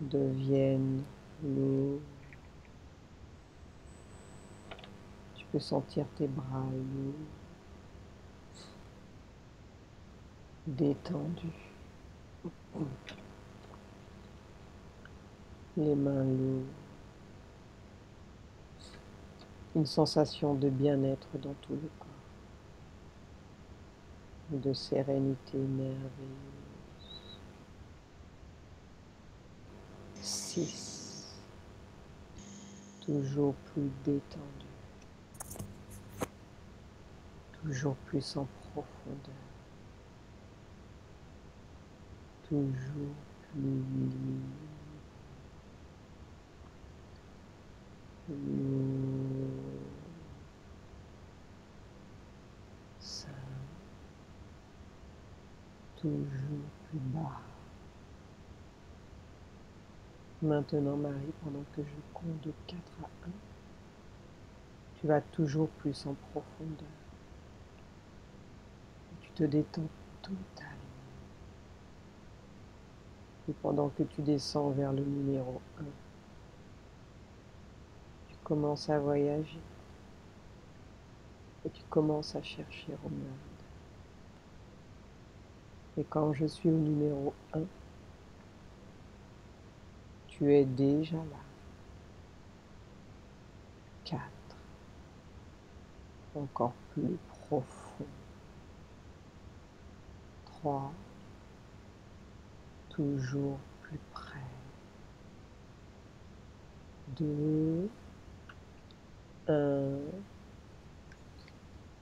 deviennent lourds. Tu peux sentir tes bras lourds, détendus, les mains lourdes, une sensation de bien-être dans tout le corps, de sérénité merveilleuse. 6. Toujours plus détendu, toujours plus en profondeur, toujours plus libre. 5. Toujours plus bas. Maintenant, Marie, pendant que je compte de 4 à 1, tu vas toujours plus en profondeur. Tu te détends totalement. Et pendant que tu descends vers le numéro 1, tu commences à voyager. Et tu commences à chercher Romuald. Et quand je suis au numéro 1, tu es déjà là. 4. Encore plus profond. 3. Toujours plus près. 2. 1.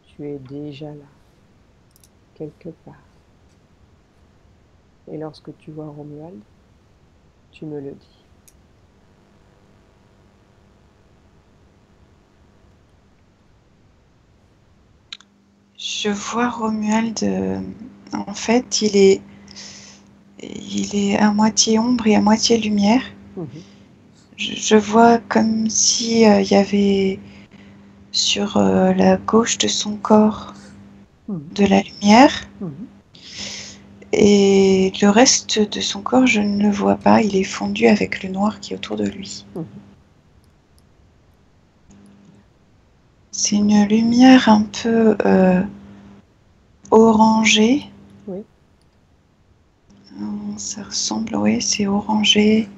Tu es déjà là, quelque part. Et lorsque tu vois Romuald, tu me le dis. Je vois Romuald, en fait, il est à moitié ombre et à moitié lumière. Je vois comme si il y avait sur la gauche de son corps de la lumière. Et le reste de son corps, je ne le vois pas. Il est fondu avec le noir qui est autour de lui. C'est une lumière un peu orangée. Oui. Ça ressemble, oui, c'est orangé.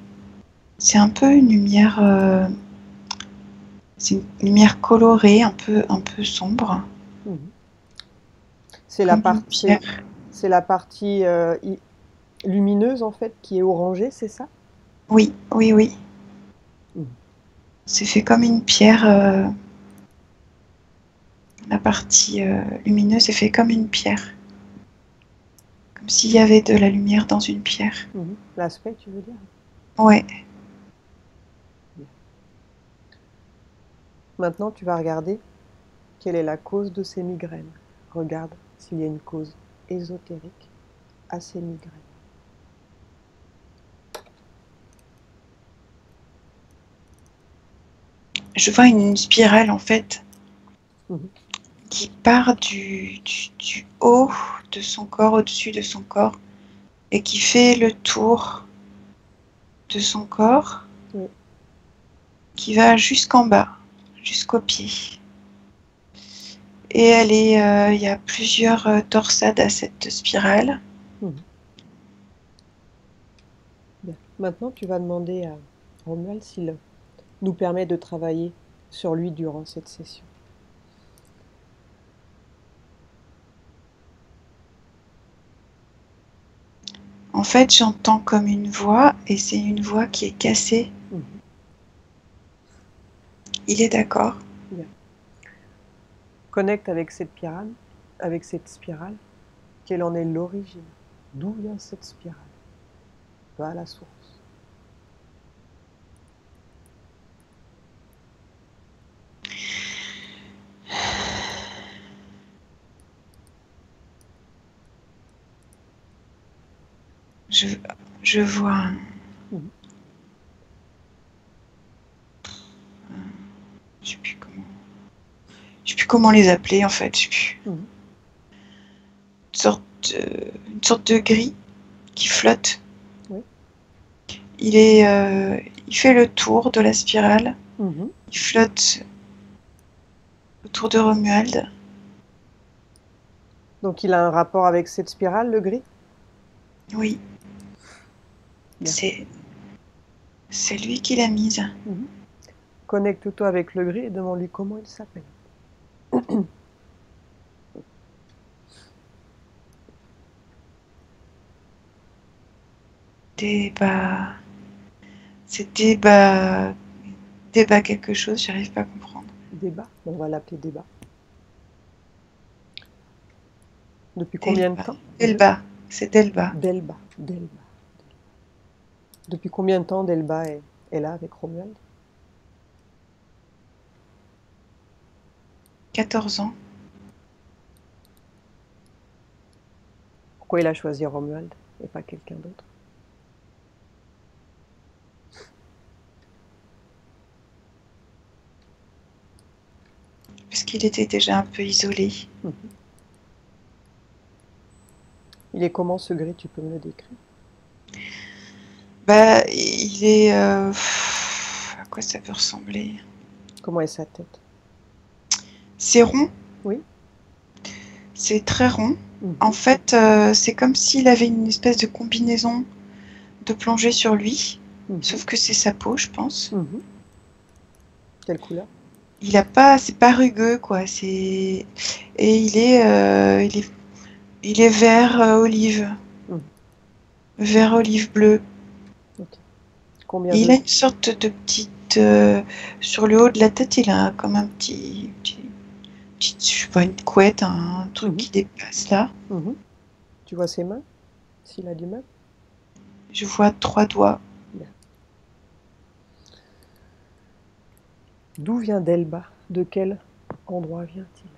C'est un peu une lumière, c'est une lumière colorée, un peu sombre. C'est la partie lumineuse en fait qui est orangée, c'est ça? Oui, oui, oui. C'est fait comme une pierre. La partie lumineuse est fait comme une pierre. Comme s'il y avait de la lumière dans une pierre. L'aspect, tu veux dire? Ouais. Maintenant, tu vas regarder quelle est la cause de ces migraines. Regarde s'il y a une cause ésotérique à ces migraines. Je vois une spirale en fait qui part du haut de son corps, au-dessus de son corps, et qui fait le tour de son corps, qui va jusqu'en bas, jusqu'aux pieds. Et il y a plusieurs torsades à cette spirale. Bien. Maintenant, tu vas demander à Romuald s'il nous permet de travailler sur lui durant cette session. En fait, j'entends comme une voix, et c'est une voix qui est cassée. Il est d'accord. Bien. Connecte avec cette spirale, quelle en est l'origine? D'où vient cette spirale? Va à la source. Je vois je sais plus comment les appeler en fait. Je sais plus. Une sorte de gris qui flotte. Oui. il fait le tour de la spirale. Mhm. Il flotte autour de Romuald. Donc il a un rapport avec cette spirale, le gris? Oui, Bien. c'est lui qui l'a mise. Mhm. Connecte-toi avec le gris et demande-lui comment il s'appelle. Débat. C'est débat quelque chose, j'arrive pas à comprendre. Débat. Bon, on va l'appeler Débat. Depuis combien de Delba. temps? Delba. C'est Delba. Delba. Delba. Depuis combien de temps Delba est là avec Romuald? 14 ans. Pourquoi il a choisi Romuald et pas quelqu'un d'autre? Parce qu'il était déjà un peu isolé. Mhm. Il est comment ce gris? Tu peux me le décrire? Bah, il est. À quoi ça peut ressembler? Comment est sa tête? C'est rond. Oui. C'est très rond. Mhm. En fait, c'est comme s'il avait une espèce de combinaison de plongée sur lui. Mhm. Sauf que c'est sa peau, je pense. Mhm. Quelle couleur? Il a pas, c'est pas rugueux, quoi. Et il est vert olive, Mhm. vert olive bleu. Ok. Combien Et il de... a une sorte de petite, sur le haut de la tête, il a comme un je sais pas, une couette, un truc Mhm. qui dépasse là. Mhm. Tu vois ses mains? S'il a du mal? Je vois 3 doigts. Bien. D'où vient Delba? De quel endroit vient-il?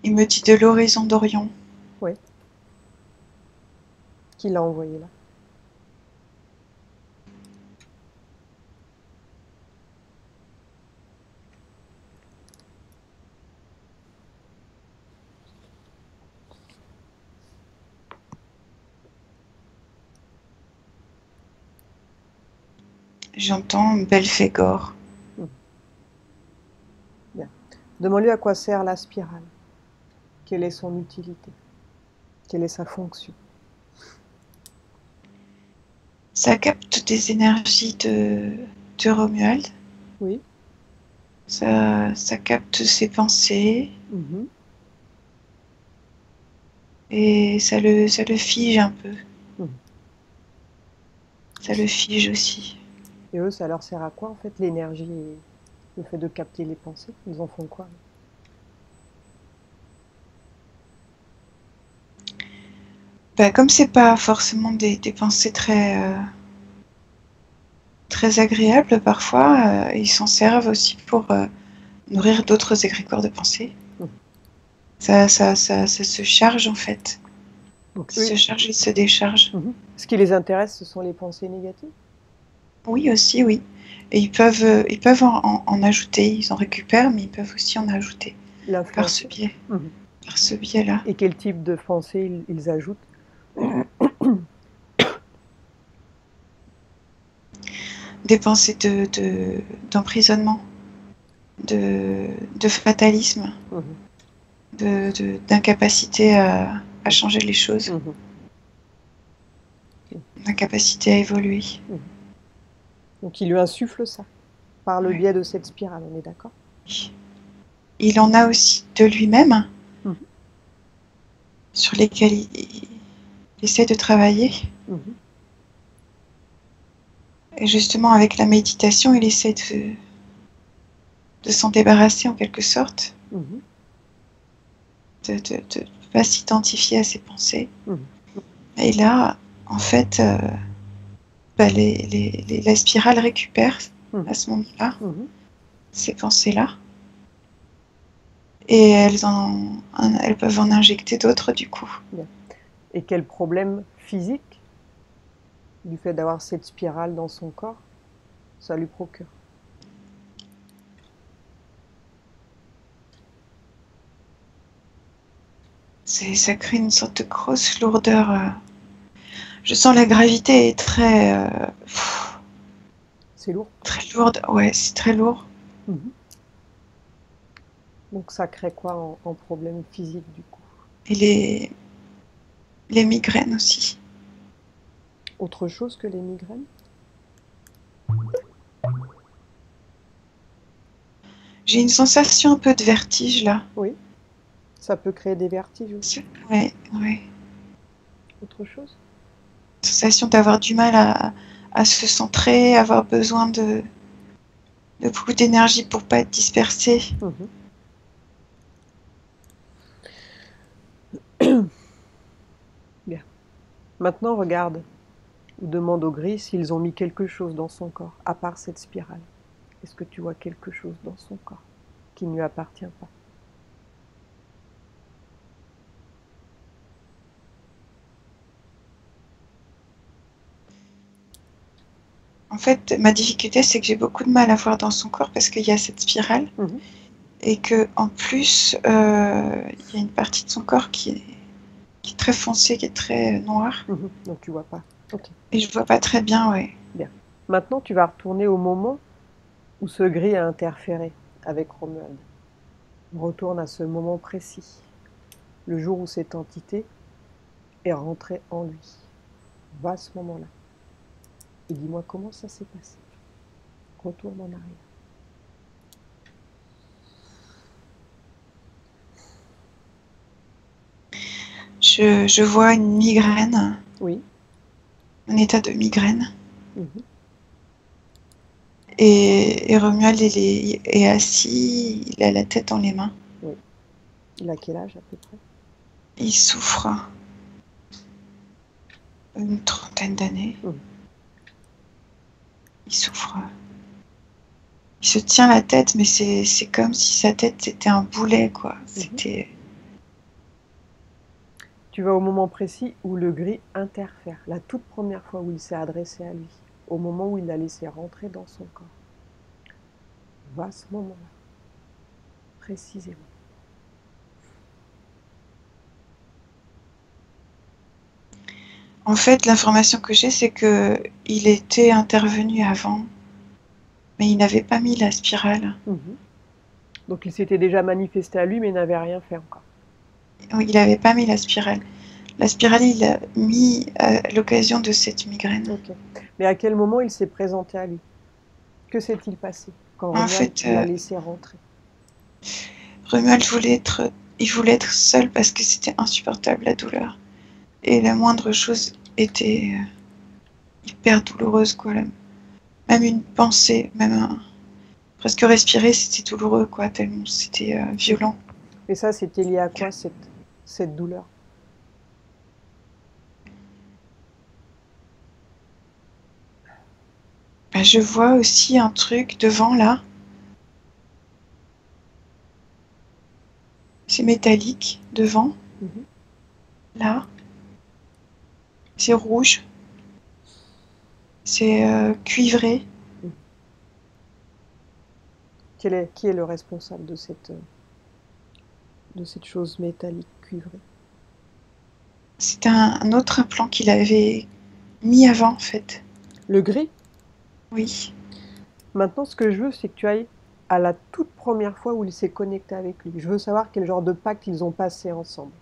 Il me dit de l'horizon d'Orion. Oui. Qui l'a envoyé là? J'entends Belphégor. Mhm. Bien. Demande-lui à quoi sert la spirale. Quelle est son utilité? Quelle est sa fonction? Ça capte des énergies de Romuald. Oui. Ça capte ses pensées Mhm. et ça le fige un peu. Mhm. Ça le fige aussi. Et eux, ça leur sert à quoi en fait l'énergie et le fait de capter les pensées? Ils en font quoi? Bah, comme c'est pas forcément des pensées très agréables parfois, ils s'en servent aussi pour nourrir d'autres égrégores de pensée. Mhm. Ça se charge en fait. Donc Ça se eux, charge et se décharge. mhm. Ce qui les intéresse, ce sont les pensées négatives? Oui aussi, oui. Et ils peuvent en ajouter. Ils en récupèrent, mais ils peuvent aussi en ajouter par ce L'influencer? biais, Mhm. par ce biais-là. Et quel type de pensée ils ajoutent? Des pensées d'emprisonnement, de fatalisme, Mhm. d'incapacité à changer les choses, Mhm. d'incapacité à évoluer. Mhm. Donc il lui insuffle ça par le Ouais. biais de cette spirale, on est d'accord? Il en a aussi de lui-même Mhm. sur lesquels il essaie de travailler. Mhm. Et justement, avec la méditation, il essaie de s'en débarrasser en quelque sorte, Mhm. de pas s'identifier à ses pensées. Mhm. Et là, en fait, bah, la spirale récupère à Mhm. ce moment-là Mhm. ces pensées-là. Et elles peuvent en injecter d'autres du coup. Bien. Et quel problème physique, du fait d'avoir cette spirale dans son corps, ça lui procure? Ça crée une sorte de grosse lourdeur. Je sens la gravité est C'est lourd. très lourde. Ouais, c'est très lourd. Mhm. Donc ça crée quoi en problème physique du coup? Et les migraines aussi. Autre chose que les migraines? J'ai une sensation un peu de vertige là. Oui, ça peut créer des vertiges aussi. Ouais, ouais. Autre chose? Sensation d'avoir du mal à se centrer, avoir besoin de beaucoup d'énergie pour pas être dispersé. Mhm. Bien. Maintenant, regarde ou demande au gris s'ils ont mis quelque chose dans son corps, à part cette spirale. Est-ce que tu vois quelque chose dans son corps qui ne lui appartient pas? En fait, ma difficulté, c'est que j'ai beaucoup de mal à voir dans son corps parce qu'il y a cette spirale Mhm. et que en plus, il y a une partie de son corps qui est très foncée, qui est très noire. Mhm. Donc tu vois pas. Ok, Et je vois pas très bien, ouais. bien. Maintenant, tu vas retourner au moment où ce gris a interféré avec Romuald. Retourne à ce moment précis, le jour où cette entité est rentrée en lui. Va à ce moment-là et dis-moi comment ça s'est passé. Retourne en arrière. Je vois une migraine, Oui. un état de migraine. Mhm. Et Romuald, est assis, il a la tête dans les mains. Oui. Il a quel âge à peu près? Il souffre une trentaine d'années. Mhm. Il souffre. Il se tient la tête, mais c'est comme si sa tête c'était un boulet, quoi. Mhm. C'était. Tu vas au moment précis où le gris interfère, la toute première fois où il s'est adressé à lui, au moment où il l'a laissé rentrer dans son corps. Va à ce moment-là, précisément. En fait, l'information que j'ai, c'est que il était intervenu avant, mais il n'avait pas mis la spirale. Mhm. Donc il s'était déjà manifesté à lui, mais il n'avait rien fait encore. Oui, il n'avait pas mis la spirale. La spirale, il l'a mis à l'occasion de cette migraine. Ok. Mais à quel moment il s'est présenté à lui? Que s'est-il passé quand En Romuald fait, l'a laissé rentrer? Romuald il voulait être seul parce que c'était insupportable la douleur. Et la moindre chose était hyper douloureuse, quoi. Même une pensée, presque respirer, c'était douloureux, quoi, tellement c'était Mhm. violent. Et ça, c'était lié à quoi cette douleur? Bah, je vois aussi un truc devant là, c'est métallique devant, Mhm. là, c'est rouge, c'est cuivré. Mhm. Qui est le responsable de cette chose métallique cuivrée? C'est un autre implant qu'il avait mis avant en fait. Le gris? Oui. Maintenant, ce que je veux, c'est que tu ailles à la toute première fois où il s'est connecté avec lui. Je veux savoir quel genre de pacte ils ont passé ensemble.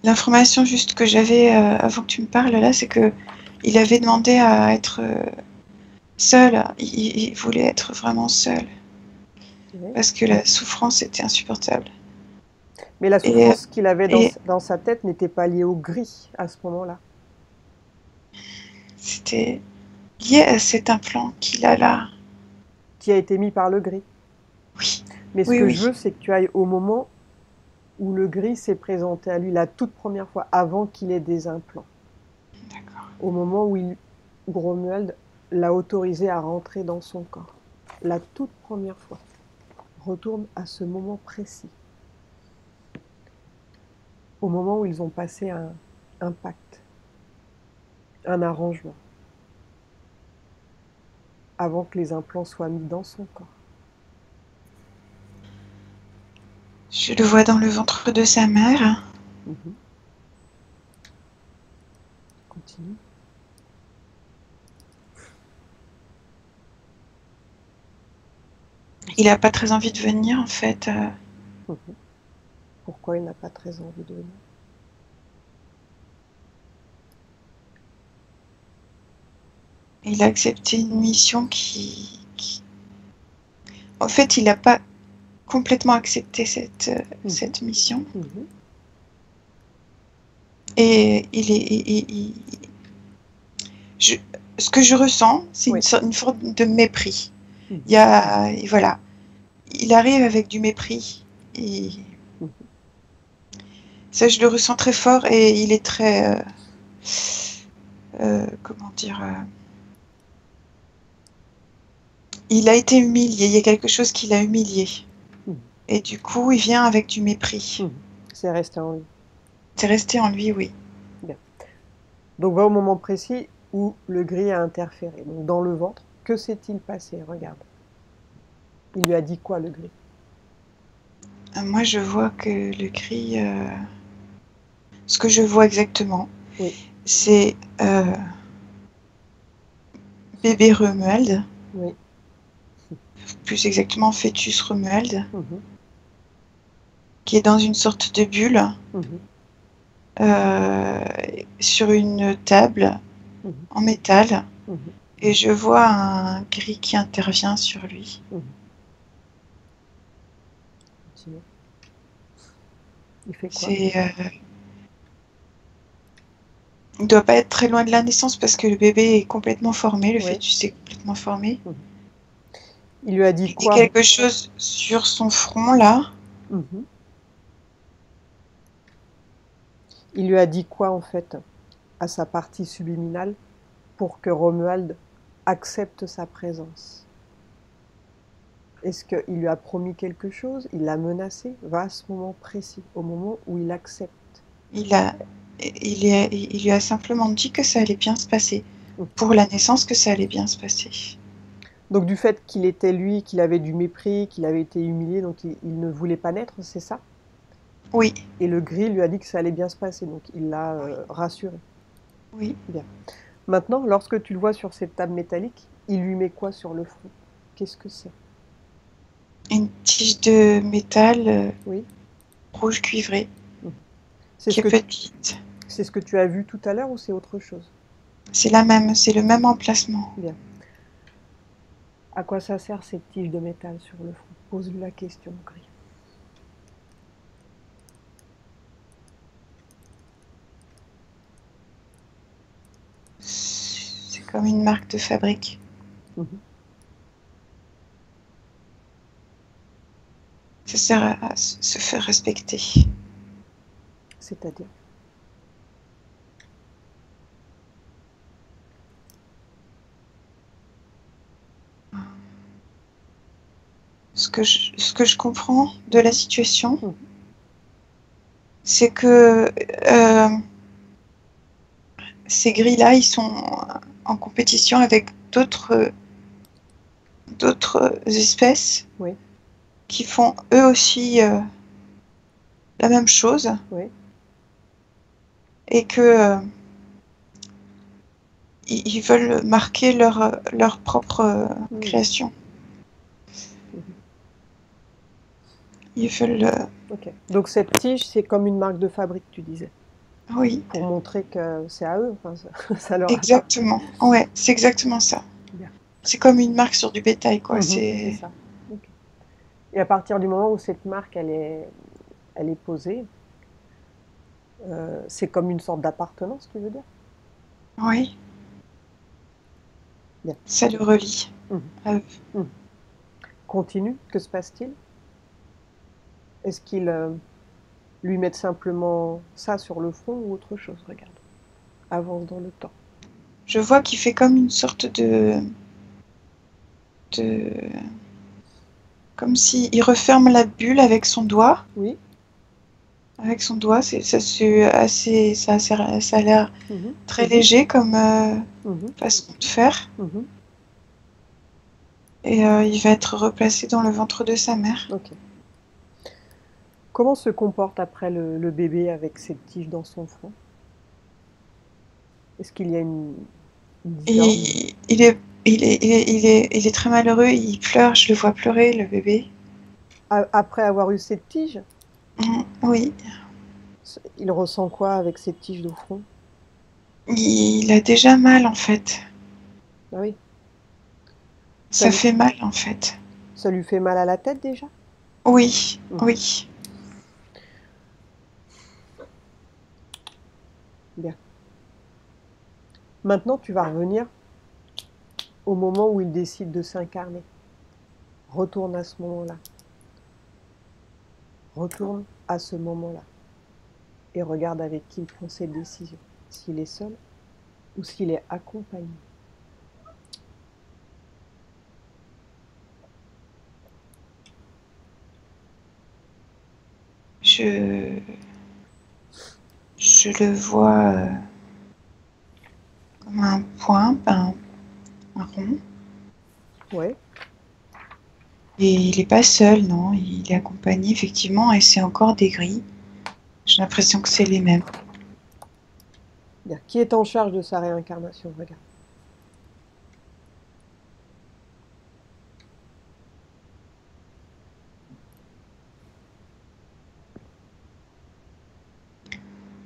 L'information juste que j'avais avant que tu me parles là, c'est que il avait demandé à être seul. Il voulait être vraiment seul Ouais. parce que la souffrance était insupportable. Mais la Et, souffrance qu'il avait et dans sa tête n'était pas liée au gris à ce moment-là, c'était lié à cet implant qu'il a là. qui a été mis par le gris. Oui, Mais ce oui, que je oui. veux, c'est que tu ailles au moment où le gris s'est présenté à lui la toute première fois, avant qu'il ait des implants. D'accord. Au moment où Romuald l'a autorisé à rentrer dans son corps. La toute première fois. Retourne à ce moment précis. Au moment où ils ont passé un pacte, un arrangement, avant que les implants soient mis dans son corps. Je le vois dans le ventre de sa mère. Continue. Il n'a pas très envie de venir en fait. Pourquoi il n'a pas très envie de venir? Il a accepté une mission En fait, il n'a pas complètement accepté cette mission. Et ce que je ressens, c'est une forme de mépris. Voilà. Il arrive avec du mépris. Et ça, je le ressens très fort et il est très... comment dire il a été humilié. Il y a quelque chose qui l'a humilié. Et du coup, il vient avec du mépris. C'est resté en lui. C'est resté en lui, oui. Bien. Donc, va au moment précis où le gris a interféré. Donc, dans le ventre, que s'est-il passé? Regarde. Il lui a dit quoi, le gris? Moi, je vois que le gris... Ce que je vois exactement, c'est bébé Romuald. Oui. Plus exactement, fœtus Romuald. Qui est dans une sorte de bulle. Sur une table en métal. Et je vois un gris qui intervient sur lui. Il fait quoi? Il ne doit pas être très loin de la naissance parce que le bébé est complètement formé, le fœtus est complètement formé. Il lui a dit quoi? Il y a quelque chose sur son front, là. Il lui a dit quoi, en fait, à sa partie subliminale, pour que Romuald accepte sa présence? Est-ce qu'il lui a promis quelque chose? Il l'a menacé? Va à ce moment précis, au moment où il accepte. Il lui a simplement dit que ça allait bien se passer. Pour la naissance, que ça allait bien se passer. Donc du fait qu'il était lui, qu'il avait du mépris, qu'il avait été humilié, donc il ne voulait pas naître, c'est ça? Oui. Et le gris lui a dit que ça allait bien se passer, donc il l'a rassuré. Oui. Bien. Maintenant, lorsque tu le vois sur cette table métallique, il lui met quoi sur le front? Qu'est-ce que c'est? Une tige de métal rouge cuivré. Qui est petite. C'est ce que tu as vu tout à l'heure ou c'est autre chose? C'est le même emplacement. Bien. À quoi ça sert cette tige de métal sur le front? Pose-lui la question, gris. C'est comme une marque de fabrique. Ça sert à se faire respecter. C'est-à-dire? Ce que je comprends de la situation, c'est que ces grilles-là, ils sont en compétition avec d'autres espèces qui font eux aussi la même chose. Et que ils veulent marquer leur propre création. Ils veulent... Ok. Donc cette tige, c'est comme une marque de fabrique, tu disais. Oui. Pour montrer que c'est à eux. Enfin, ça leur exactement. Ouais, c'est exactement ça. C'est comme une marque sur du bétail, quoi. C'est ça. Okay. Et à partir du moment où cette marque, elle est posée, c'est comme une sorte d'appartenance, tu veux dire? Oui. Bien. Ça le relie à eux. Continue, que se passe-t-il? Est-ce qu'ils lui mettent simplement ça sur le front ou autre chose? Regarde. Avance dans le temps. Je vois qu'il fait comme une sorte de... Comme s'il referme la bulle avec son doigt. Oui. Avec son doigt, ça a l'air très léger comme façon de faire. Et il va être replacé dans le ventre de sa mère. Ok. Comment se comporte après le bébé avec cette tige dans son front? Est-ce qu'il y a une différence? Il est très malheureux, il pleure, je le vois pleurer, le bébé. Après avoir eu cette tige, Oui, il ressent quoi avec cette tige au front? il a déjà mal en fait. Ah oui, Ça fait mal en fait. ça lui fait mal à la tête déjà? Oui, Mhm. oui. Bien. Maintenant, tu vas revenir au moment où il décide de s'incarner. Retourne à ce moment-là. Retourne à ce moment-là. Et regarde avec qui il prend ses décisions. S'il est seul ou s'il est accompagné. Je le vois comme un point, un rond. Ouais. Et il n'est pas seul, non, il est accompagné effectivement, et c'est encore des grilles. J'ai l'impression que c'est les mêmes. Bien. Qui est en charge de sa réincarnation? Regarde.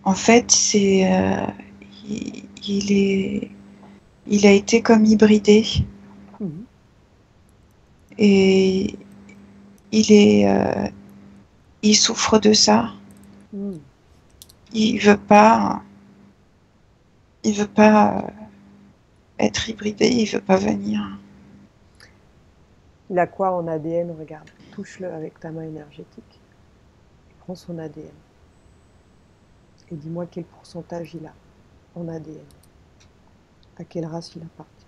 En fait, il a été comme hybridé Mhm. et il souffre de ça. Mhm. Il veut pas être hybridé, il veut pas venir. Il a quoi en ADN? Regarde. Touche-le avec ta main énergétique. Et prends son ADN. Et dis-moi quel pourcentage il a en ADN. À quelle race il appartient.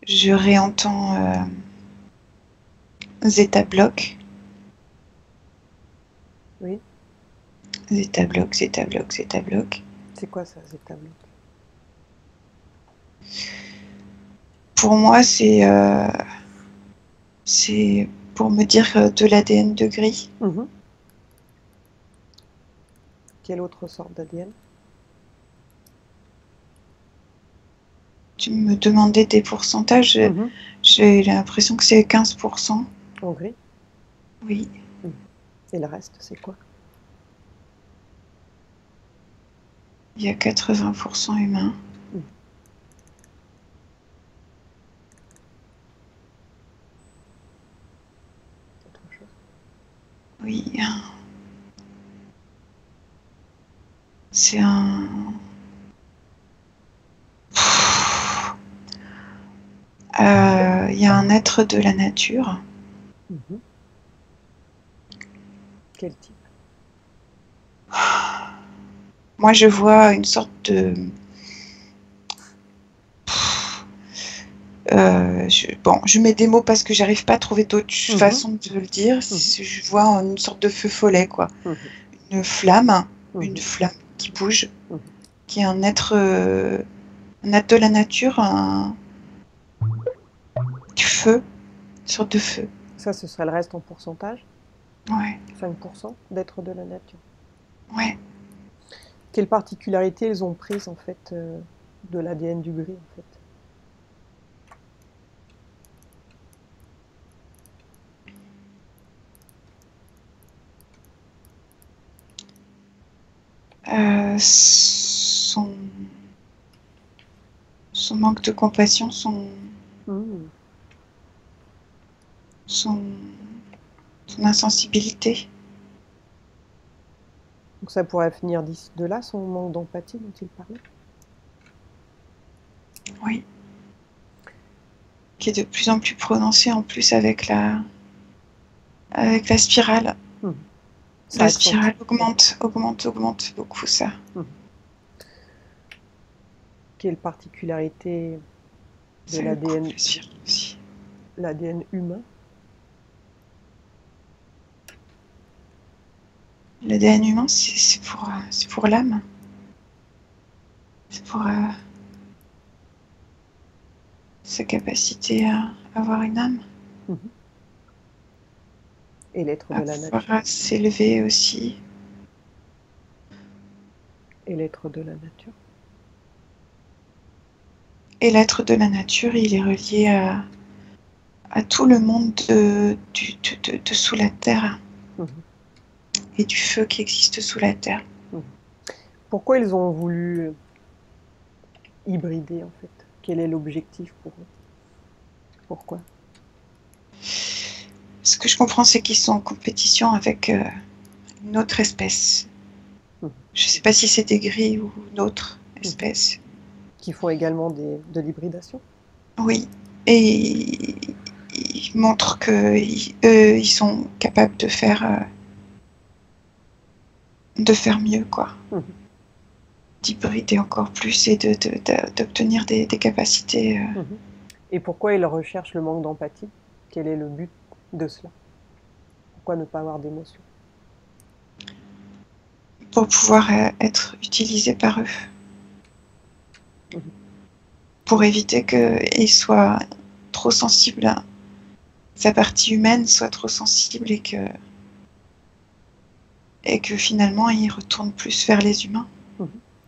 Je réentends Zeta Bloc, Oui. Zeta Bloc, Zeta Bloc, Zeta Bloc. C'est quoi ça, Zeta Bloc? Pour moi, c'est pour me dire de l'ADN de gris. Mhm. Quelle autre sorte d'ADN? Tu me demandais des pourcentages. Mhm. J'ai l'impression que c'est 15%. En gris? Oui, Mhm. Et le reste, c'est quoi? il y a 80% humains. Mhm. Autre chose? Oui, c'est un... Il y a un être de la nature. Mhm. Quel type? Moi, je vois une sorte de... je mets des mots parce que j'arrive pas à trouver d'autres façons de le dire. Mhm. Je vois une sorte de feu follet, quoi. Mhm. Une flamme Mhm. qui bouge, Mhm. qui est un être de la nature, du feu, une sorte de feu. Ça, ce serait le reste en pourcentage? Ouais, 5% d'êtres de la nature. ouais. Quelles particularités ils ont prises, en fait, de l'ADN du gris, en fait? Son manque de compassion, Mhm. son, son insensibilité. Donc ça pourrait venir de là, son manque d'empathie dont il parlait? Oui. Qui est de plus en plus prononcé en plus avec la spirale. Mhm. Ça La accentue. spirale augmente beaucoup ça. Mhm. Quelle particularité de Ça le coupe l'ADN, la spirale aussi. l'ADN humain? L'ADN humain, c'est pour l'âme. C'est pour sa capacité à avoir une âme. Et l'être À de la pouvoir nature. s'élever aussi. Et l'être de la nature. Et l'être de la nature, il est relié à tout le monde de sous la terre et du feu qui existe sous la terre. Pourquoi ils ont voulu hybrider en fait? Quel est l'objectif pour eux? Pourquoi? Ce que je comprends, c'est qu'ils sont en compétition avec une autre espèce. Je ne sais pas si c'est des gris ou une autre espèce. Qui font également de l'hybridation? Oui, et ils montrent qu'eux, ils sont capables de faire mieux, quoi. D'hybrider encore plus et d'obtenir des capacités. Et pourquoi ils recherchent le manque d'empathie? Quel est le but de cela? Pourquoi ne pas avoir d'émotion? Pour pouvoir être utilisés par eux. Pour éviter qu'ils soient trop sensibles, sa partie humaine soit trop sensible et que finalement ils retournent plus vers les humains.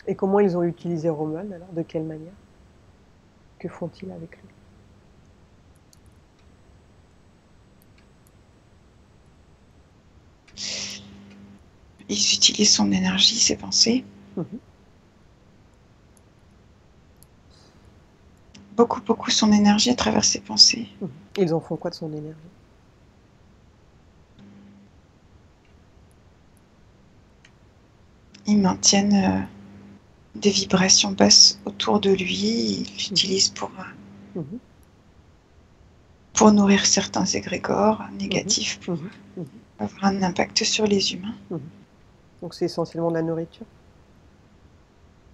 Et comment ils ont utilisé Romuald alors? De quelle manière? Que font-ils avec lui? Ils utilisent son énergie, ses pensées. Beaucoup son énergie à travers ses pensées. Ils en font quoi de son énergie? Ils maintiennent des vibrations basses autour de lui. Ils l'utilisent pour nourrir certains égrégores négatifs, pour avoir un impact sur les humains. Donc c'est essentiellement de la nourriture?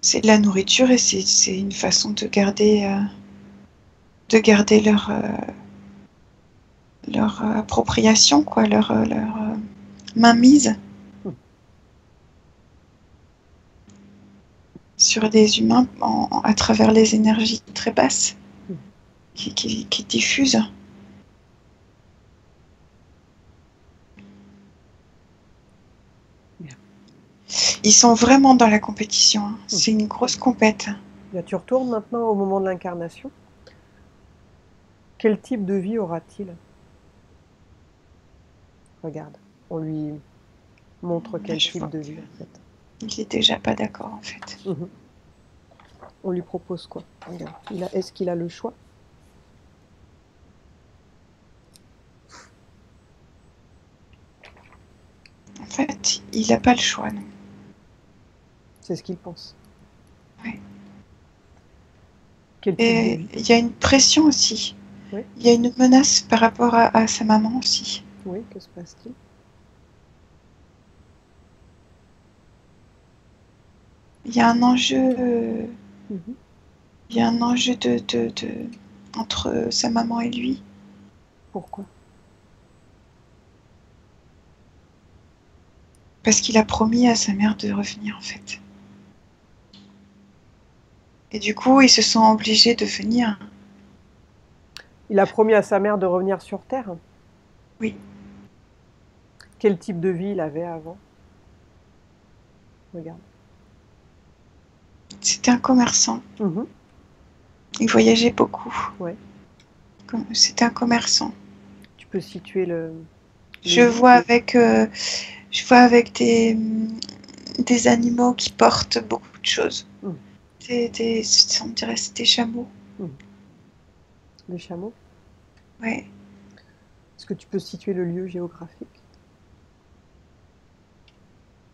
C'est de la nourriture et c'est une façon de garder leur appropriation, quoi, leur mainmise sur des humains à travers les énergies très basses qui diffusent. Bien. Ils sont vraiment dans la compétition. Hein. C'est une grosse compète. Bien, tu retournes maintenant au moment de l'incarnation. Quel type de vie aura-t-il? Regarde, on lui montre quel type de vie en fait. Il est déjà pas d'accord en fait. On lui propose quoi? Regarde, est-ce qu'il a le choix? En fait, il n'a pas le choix, non. C'est ce qu'il pense. Ouais. Quel type de vie? Il y a une pression aussi. Oui. Il y a une menace par rapport à sa maman aussi. Oui, que se passe-t-il? Il y a un enjeu. Il y a un enjeu entre sa maman et lui. Pourquoi? Parce qu'il a promis à sa mère de revenir en fait. Et du coup, ils se sont obligés de venir. Il a promis à sa mère de revenir sur Terre? Oui. Quel type de vie il avait avant? Regarde. C'était un commerçant. Il voyageait beaucoup. Ouais. C'était un commerçant. Tu peux situer le Je vois avec des animaux qui portent beaucoup de choses. On dirait c'est des chameaux. Les chameaux? Ouais. Est-ce que tu peux situer le lieu géographique?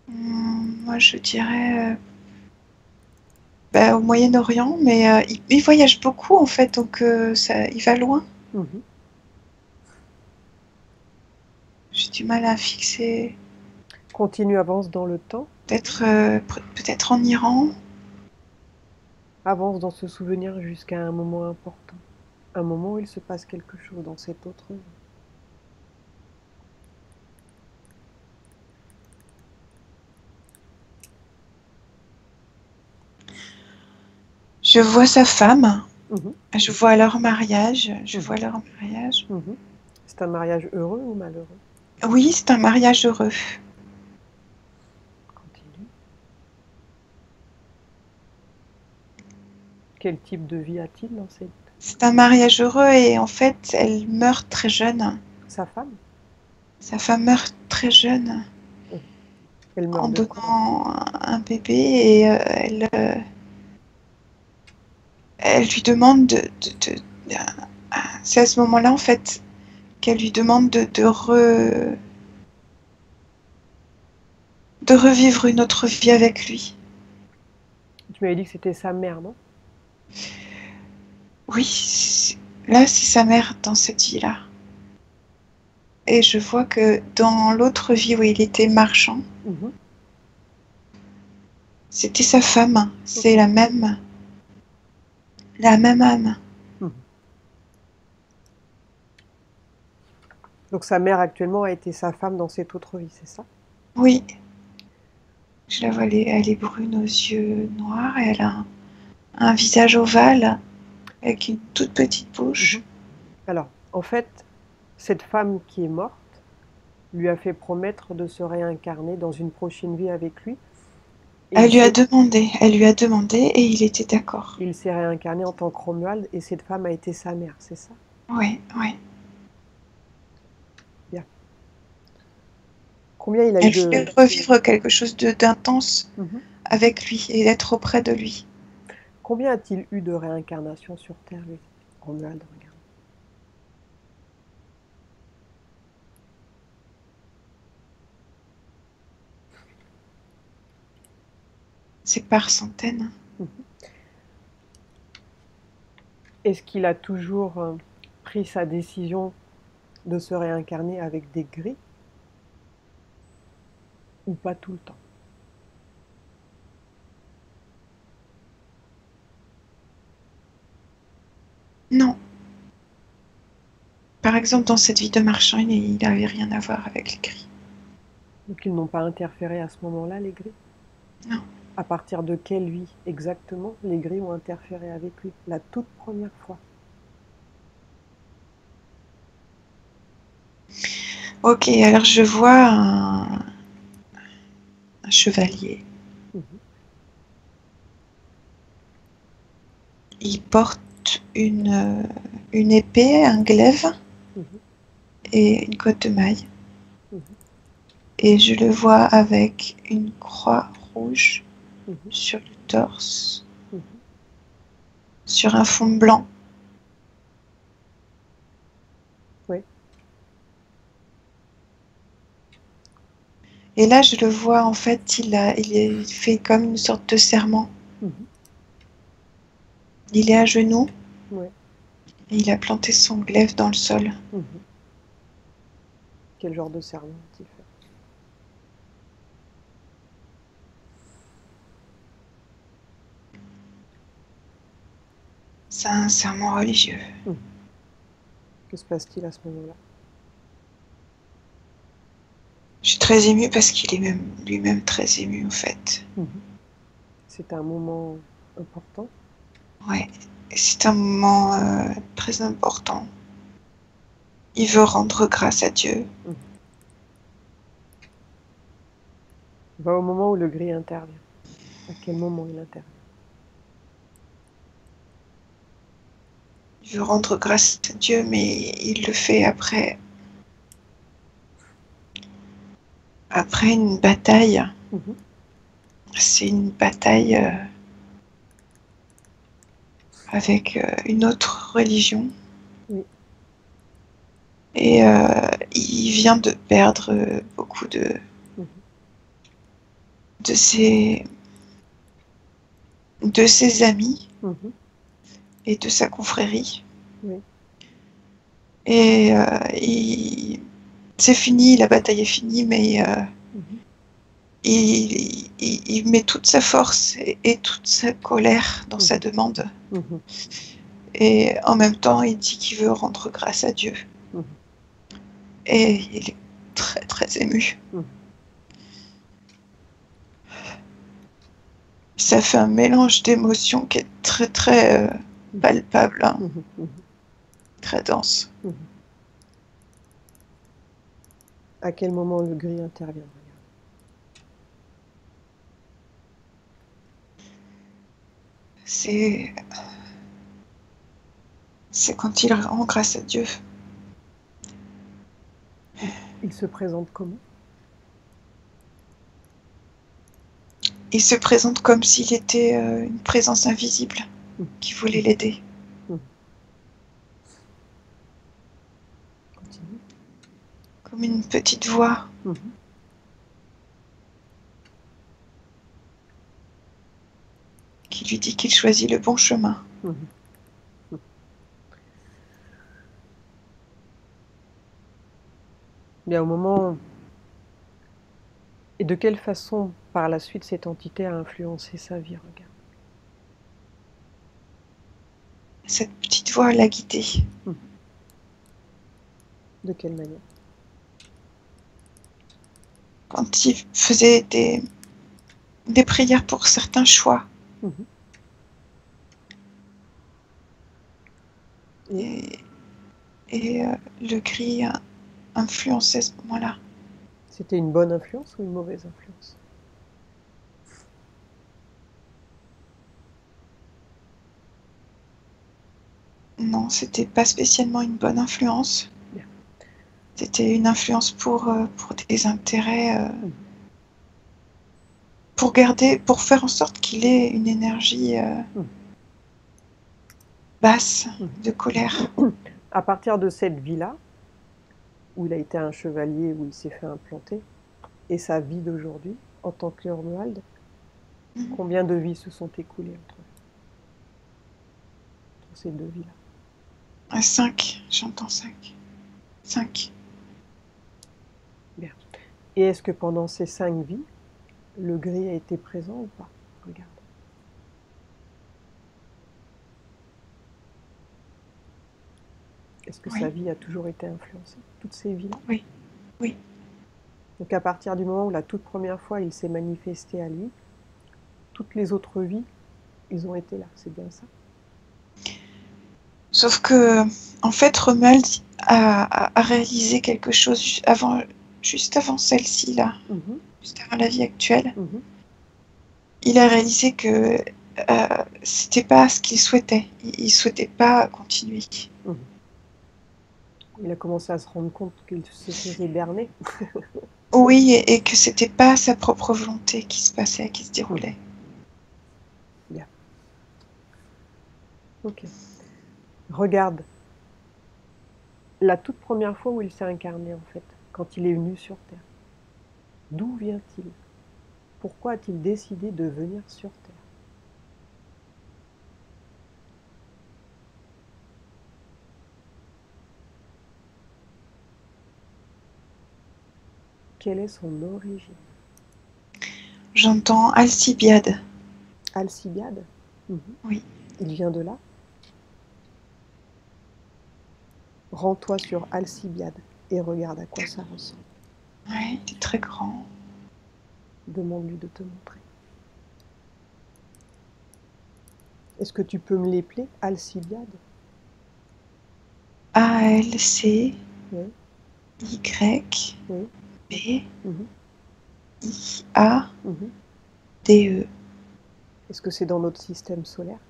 Moi, je dirais au Moyen-Orient, mais il voyage beaucoup en fait, donc il va loin. J'ai du mal à fixer. Continue, avance dans le temps. Peut-être en Iran. Avance dans ce souvenir jusqu'à un moment important. Un moment où il se passe quelque chose dans cette autre vie. Je vois sa femme. Mhm. Je vois leur mariage. Je Mhm. vois leur mariage. Mhm. C'est un mariage heureux ou malheureux? Oui, c'est un mariage heureux. Continue. Quel type de vie a-t-il dans cette... C'est un mariage heureux et en fait, elle meurt très jeune. Sa femme? Sa femme meurt très jeune Mhm. Elle en meurt de quoi? donnant un bébé et elle lui demande c'est à ce moment-là en fait qu'elle lui demande de revivre une autre vie avec lui. Tu m'avais dit que c'était sa mère, non? Oui, là c'est sa mère dans cette vie-là. Et je vois que dans l'autre vie où il était marchand, Mhm. c'était sa femme. C'est Ok. la même âme. Mhm. Donc sa mère actuellement a été sa femme dans cette autre vie, c'est ça? Oui, je la vois, elle est brune aux yeux noirs et elle a un visage ovale avec une toute petite bouche. Mhm. Alors, en fait, cette femme qui est morte lui a fait promettre de se réincarner dans une prochaine vie avec lui. Et Elle lui a demandé et il était d'accord. il s'est réincarné en tant que Romuald et cette femme a été sa mère, c'est ça? Oui, oui. Bien. Combien il a eu Elle voulait de... revivre quelque chose d'intense Mhm. avec lui et d'être auprès de lui. Combien a-t-il eu de réincarnations sur Terre, lui? Romuald, regarde. C'est par centaines. Mhm. Est-ce qu'il a toujours pris sa décision de se réincarner avec des gris ou pas tout le temps? Non. Par exemple, dans cette vie de marchand, il n'avait rien à voir avec les gris. Donc ils n'ont pas interféré à ce moment-là, les gris? Non. À partir de quelle vie exactement les gris ont interféré avec lui? La toute première fois. Ok, alors je vois un chevalier. Mhm. Il porte une épée, un glaive Mhm. et une cotte de maille. Mhm. Et je le vois avec une croix rouge Mhm. sur le torse, Mhm. sur un fond blanc. Oui. Et là, je le vois, en fait, il fait comme une sorte de serment. Mhm. Il est à genoux Oui. et il a planté son glaive dans le sol. Mhm. Quel genre de serment a-t-il fait? C'est un serment religieux. Mhm. Que se passe-t-il à ce moment-là? Je suis très émue parce qu'il est même lui-même très ému, en fait. Mhm. C'est un moment important. Ouais, c'est un moment très important. Il veut rendre grâce à Dieu. Mhm. Va au moment où le gris intervient. À quel moment il intervient? Il veut rendre grâce à Dieu, mais il le fait après une bataille. Mhm. C'est une bataille avec une autre religion. Oui. Et il vient de perdre beaucoup Mhm. de ses, de ses amis Mhm. et de sa confrérie. Oui. Et c'est fini, la bataille est finie, mais Mhm. il met toute sa force et toute sa colère dans sa Mhm. demande. Mhm. Et en même temps, il dit qu'il veut rendre grâce à Dieu. Mhm. Et il est très très ému. Mhm. ça fait un mélange d'émotions qui est très très palpable, hein. Très dense. À quel moment le gris intervient? C'est quand il rend grâce à Dieu. Il se présente comment? Il se présente comme s'il était une présence invisible qui voulait l'aider. Continue. Comme une petite voix. Qui lui dit qu'il choisit le bon chemin. Bien, au moment... Et de quelle façon, par la suite, cette entité a influencé sa vie, regarde. Cette petite voix l'a guidé. De quelle manière? Quand il faisait des prières pour certains choix. Et le gris a influencé ce moment-là. C'était une bonne influence ou une mauvaise influence? Non, c'était pas spécialement une bonne influence. Bien. C'était une influence pour des intérêts, pour faire en sorte qu'il ait une énergie basse, de colère. À partir de cette vie-là, où il a été un chevalier, où il s'est fait implanter, et sa vie d'aujourd'hui, en tant que Romuald, combien de vies se sont écoulées entre ces deux vies-là? 5, j'entends 5. 5. Bien. Et est-ce que pendant ces 5 vies, le gris a été présent ou pas? Regarde. Est-ce que sa vie a toujours été influencée? Toutes ces vies-là? Oui. Oui. Donc à partir du moment où la toute première fois il s'est manifesté à lui, toutes les autres vies, ils ont été là, c'est bien ça? Sauf que, en fait, Romuald a réalisé quelque chose juste avant celle-ci, là. Juste avant la vie actuelle. Il a réalisé que c'était pas ce qu'il souhaitait. Il souhaitait pas continuer. Il a commencé à se rendre compte qu'il se faisait berner. Oui, et que c'était pas sa propre volonté qui se passait, qui se déroulait. Bien. Ok. Regarde. La toute première fois où il s'est incarné, en fait, quand il est venu sur Terre, d'où vient-il? Pourquoi a-t-il décidé de venir sur Terre? Quelle est son origine? J'entends Alcibiade. Alcibiade? Oui. Il vient de là? Rends-toi sur Alcibiade et regarde à quoi ça ressemble. Oui, il est très grand. Demande-lui de te montrer. Est-ce que tu peux me l'épeler, Alcibiade? A-L-C-Y-B-I-A-D-E. Est-ce que c'est dans notre système solaire?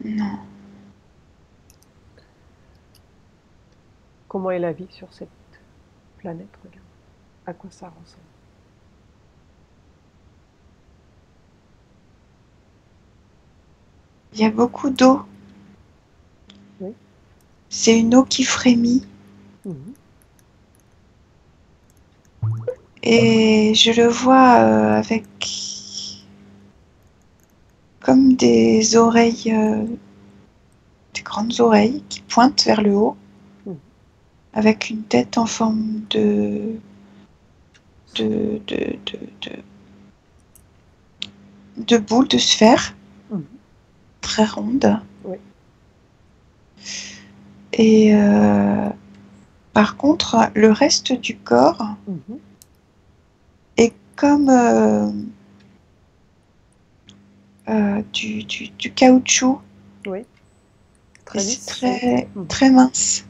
Non. Comment est la vie sur cette planète? Regarde. À quoi ça ressemble? Il y a beaucoup d'eau. Oui. C'est une eau qui frémit. Et je le vois avec comme des oreilles, des grandes oreilles qui pointent vers le haut, avec une tête en forme de boule, de sphère, très ronde. Oui. Et par contre, le reste du corps est comme du caoutchouc. Oui. Et Très c'est lisse. très, Mhm. très mince.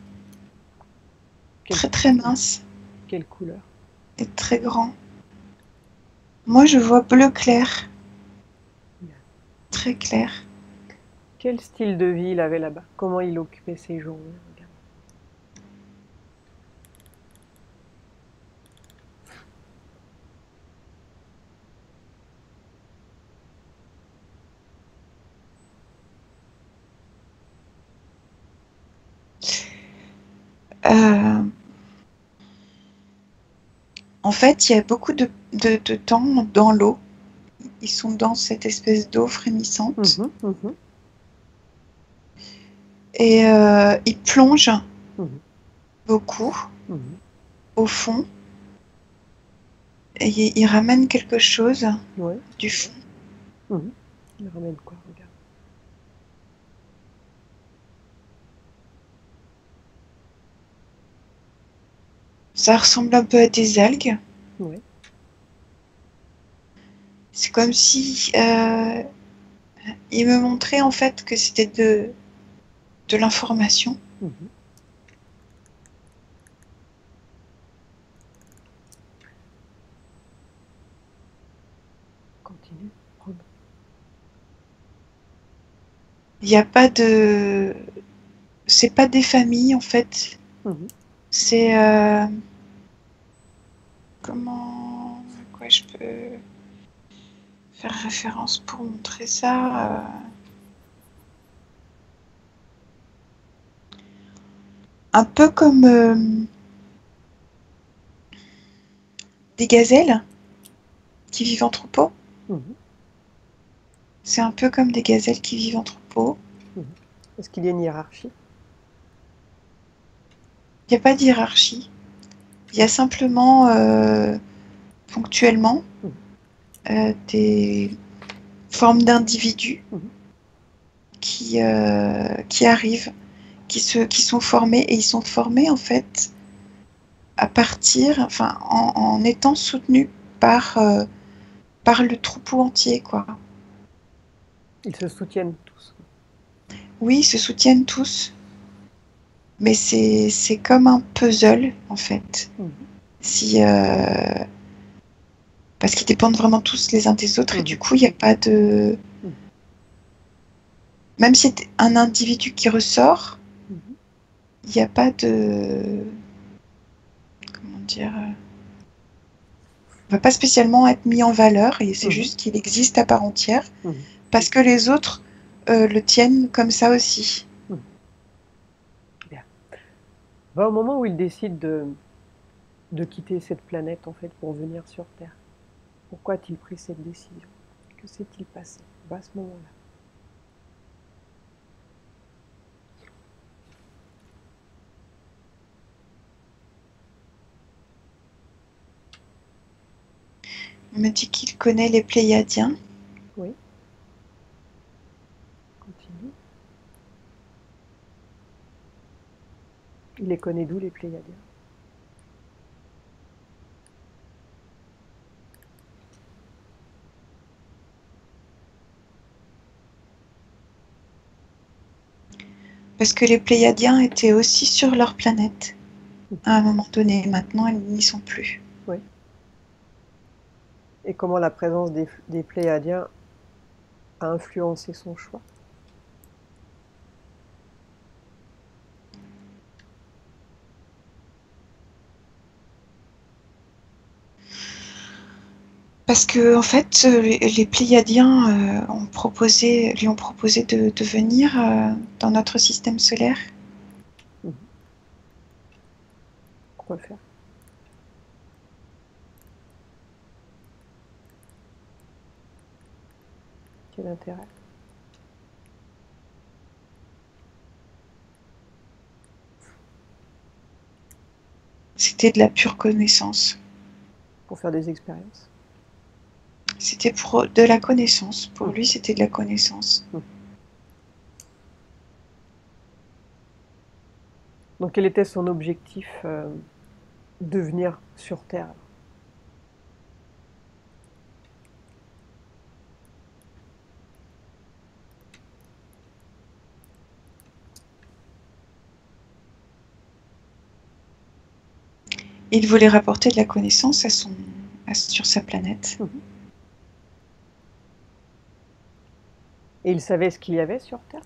Quelle, Très, très mince quelle couleur? et très grand. Moi, je vois bleu clair, Bien. très clair. Quel style de vie il avait là-bas? Comment il occupait ses journées? Regarde. Euh, En fait, il y a beaucoup de temps dans l'eau. Ils sont dans cette espèce d'eau frémissante. Mhm, mhm, Et ils plongent mhm, beaucoup mhm. au fond. Et ils ramènent quelque chose Ouais. du fond. Mhm. Il ramène quoi? Regarde. Ça ressemble un peu à des algues. Ouais. C'est comme si ils me montraient en fait que c'était de l'information. Mhm. Continue. Prendre. Il n'y a pas de... C'est pas des familles en fait. Mhm. C'est... comment... À quoi je peux faire référence pour montrer ça un peu comme des gazelles qui vivent en troupeau. Mhm. C'est un peu comme des gazelles qui vivent en troupeau. Mhm. Est-ce qu'il y a une hiérarchie? Il n'y a pas de hiérarchie. Il y a simplement ponctuellement Mhm. des formes d'individus Mhm. qui arrivent, qui sont formés, et ils sont formés en fait à partir, enfin en étant soutenus par le troupeau entier, quoi. Ils se soutiennent tous. Oui, ils se soutiennent tous, mais c'est comme un puzzle en fait. Mhm. Si parce qu'ils dépendent vraiment tous les uns des autres, et du Mhm. coup il n'y a pas de, Mhm. même si c'est un individu qui ressort, Mhm. il n'y a pas de, comment dire, va pas spécialement être mis en valeur, et c'est Mhm. juste qu'il existe à part entière Mhm. parce que les autres le tiennent comme ça aussi. Mhm. Bien. Va au moment où il décide de quitter cette planète en fait pour venir sur Terre. Pourquoi a-t-il pris cette décision? Que s'est-il passé? Va à ce moment-là. On me dit qu'il connaît les Pléiadiens. Oui, continue. Il les connaît d'où, les Pléiadiens? Parce que les Pléiadiens étaient aussi sur leur planète Mhm. à un moment donné. Maintenant, ils n'y sont plus. Oui. Et comment la présence des Pléiadiens a influencé son choix? Parce que en fait, les Pléiadiens lui ont proposé de venir dans notre système solaire. Mhm. Pourquoi le faire? Quel intérêt? C'était de la pure connaissance. Pour faire des expériences? C'était pour de la connaissance. Pour Mhm. lui, c'était de la connaissance. Mhm. Donc quel était son objectif de venir sur Terre? Il voulait rapporter de la connaissance sur sa planète. Et il savait ce qu'il y avait sur Terre?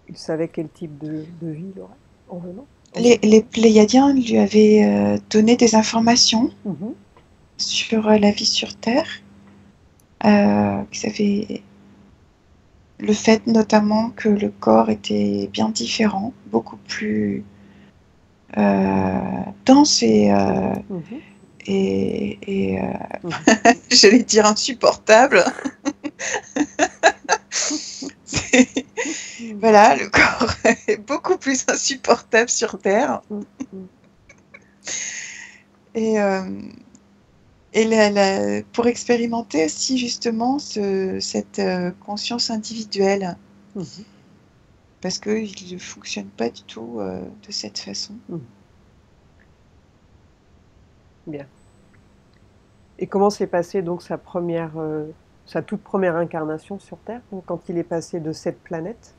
Il savait quel type de vie il aurait en venant? Les Pléiadiens lui avaient donné des informations sur la vie sur Terre. Ils avaient le fait notamment que le corps était bien différent, beaucoup plus dense et j'allais dire insupportable. Voilà, le corps est beaucoup plus insupportable sur Terre. Et pour expérimenter aussi justement cette conscience individuelle. Parce qu'il ne fonctionne pas du tout de cette façon. Bien. Et comment s'est passée donc sa toute première incarnation sur Terre, donc quand il est passé de cette planète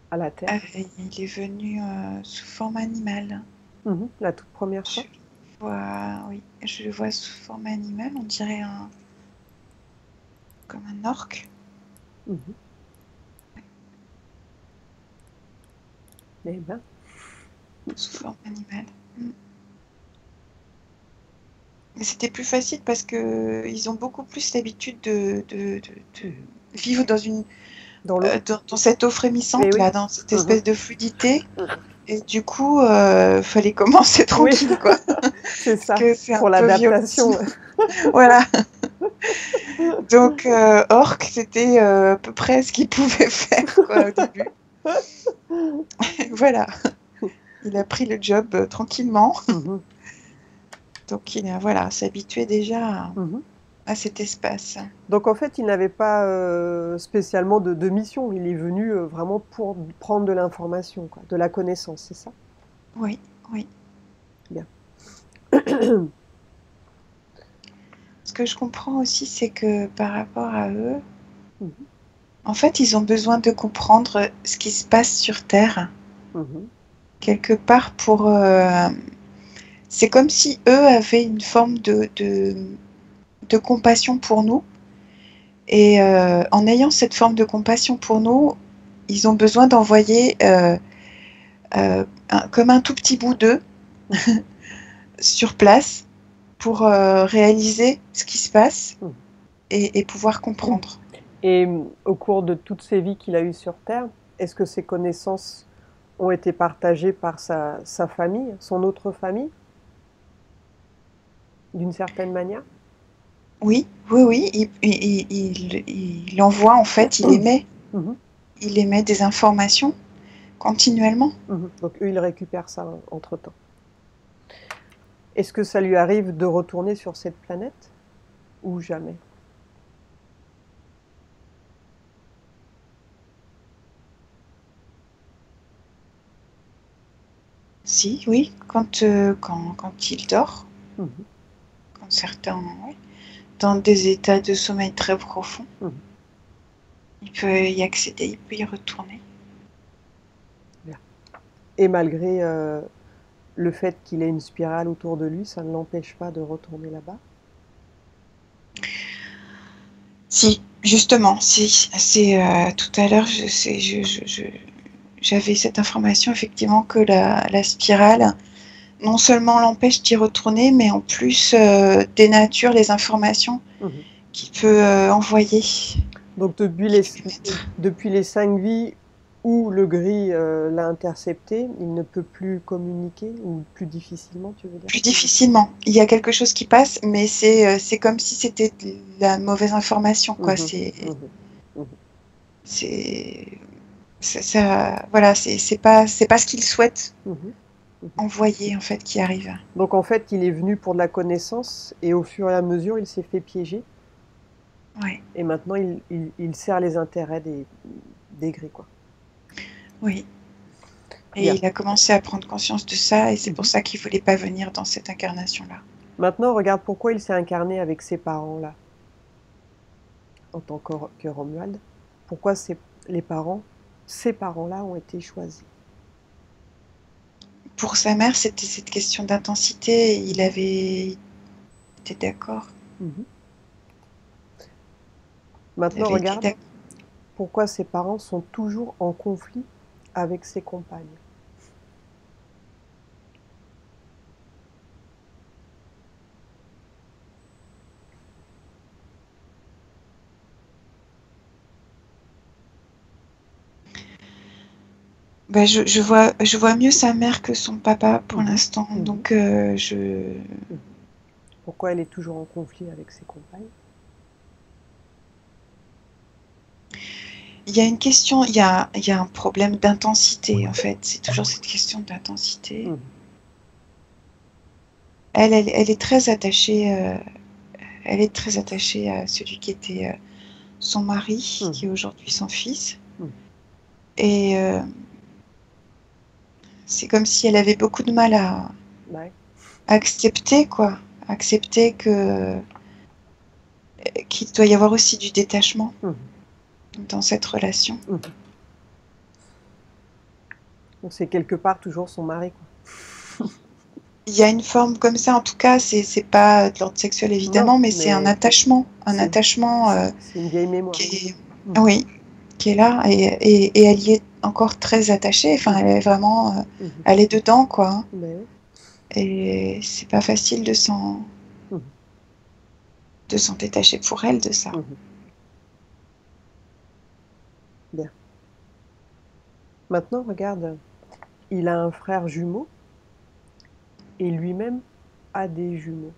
à la Terre? Il est venu sous forme animale. La toute première fois? Oui, je le vois sous forme animale, on dirait comme un orque. Eh ben. Sous forme animale. C'était plus facile parce qu'ils ont beaucoup plus l'habitude de vivre dans cette eau frémissante, là, dans cette espèce de fluidité. Et du coup, fallait commencer tranquille, quoi. C'est ça, pour l'adaptation. Voilà. Donc, orc, c'était à peu près ce qu'il pouvait faire, quoi, au début. Voilà. Il a pris le job tranquillement. Donc, il a s'habituer déjà à cet espace. Donc, en fait, il n'avait pas spécialement de mission. Il est venu vraiment pour prendre de l'information, quoi, de la connaissance, c'est ça? Oui, oui. Bien. Ce que je comprends aussi, c'est que par rapport à eux, en fait, ils ont besoin de comprendre ce qui se passe sur Terre. Quelque part pour... c'est comme si eux avaient une forme de compassion pour nous. Et en ayant cette forme de compassion pour nous, ils ont besoin d'envoyer comme un tout petit bout d'eux sur place pour réaliser ce qui se passe et pouvoir comprendre. Et au cours de toutes ces vies qu'il a eues sur Terre, est-ce que ces connaissances ont été partagées par sa famille, son autre famille, d'une certaine manière? Oui. Il envoie, en fait, il émet des informations continuellement. Donc eux, ils récupèrent ça entre-temps. Est-ce que ça lui arrive de retourner sur cette planète ou jamais? Si, oui, quand il dort, quand certains, dans des états de sommeil très profonds, il peut y accéder, il peut y retourner. Bien. Et malgré le fait qu'il ait une spirale autour de lui, ça ne l'empêche pas de retourner là-bas? Si, justement, si. C'est tout à l'heure, j'avais cette information effectivement que la spirale non seulement l'empêche d'y retourner, mais en plus dénature les informations qu'il peut envoyer. Donc depuis les 5 vies où le gris l'a intercepté, il ne peut plus communiquer, ou plus difficilement, tu veux dire? Plus difficilement. Il y a quelque chose qui passe, mais c'est comme si c'était de la mauvaise information, quoi. Voilà, c'est pas ce qu'il souhaite envoyer, en fait, qui arrive. Donc en fait, il est venu pour de la connaissance, et au fur et à mesure, il s'est fait piéger. Ouais. Et maintenant, il sert les intérêts des gris, quoi. Oui. Et il a commencé à prendre conscience de ça, et c'est pour ça qu'il voulait pas venir dans cette incarnation-là. Maintenant, regarde pourquoi il s'est incarné avec ses parents-là, en tant que Romuald. Pourquoi les parents ces parents-là ont été choisis. Pour sa mère, c'était cette question d'intensité. Il avait été d'accord. Maintenant, regarde pourquoi ses parents sont toujours en conflit avec ses compagnes. Ben, je vois mieux sa mère que son papa pour l'instant. Donc, Pourquoi elle est toujours en conflit avec ses compagnes? Il y a une question, il y a un problème d'intensité, en fait. C'est toujours cette question d'intensité. Elle est très attachée. Elle est très attachée à celui qui était son mari, qui est aujourd'hui son fils. Et c'est comme si elle avait beaucoup de mal à accepter, quoi. Accepter qu'il doit y avoir aussi du détachement dans cette relation. Donc c'est quelque part toujours son mari, quoi. Il y a une forme comme ça, en tout cas, c'est pas de l'ordre sexuel évidemment, Non, mais c'est un attachement. C'est une vieille mémoire. Oui, qui est là, et elle y est encore très attachée, enfin elle est vraiment, elle est dedans, quoi. Et c'est pas facile de s'en détacher pour elle de ça. Bien. Maintenant, regarde, il a un frère jumeau et lui-même a des jumeaux.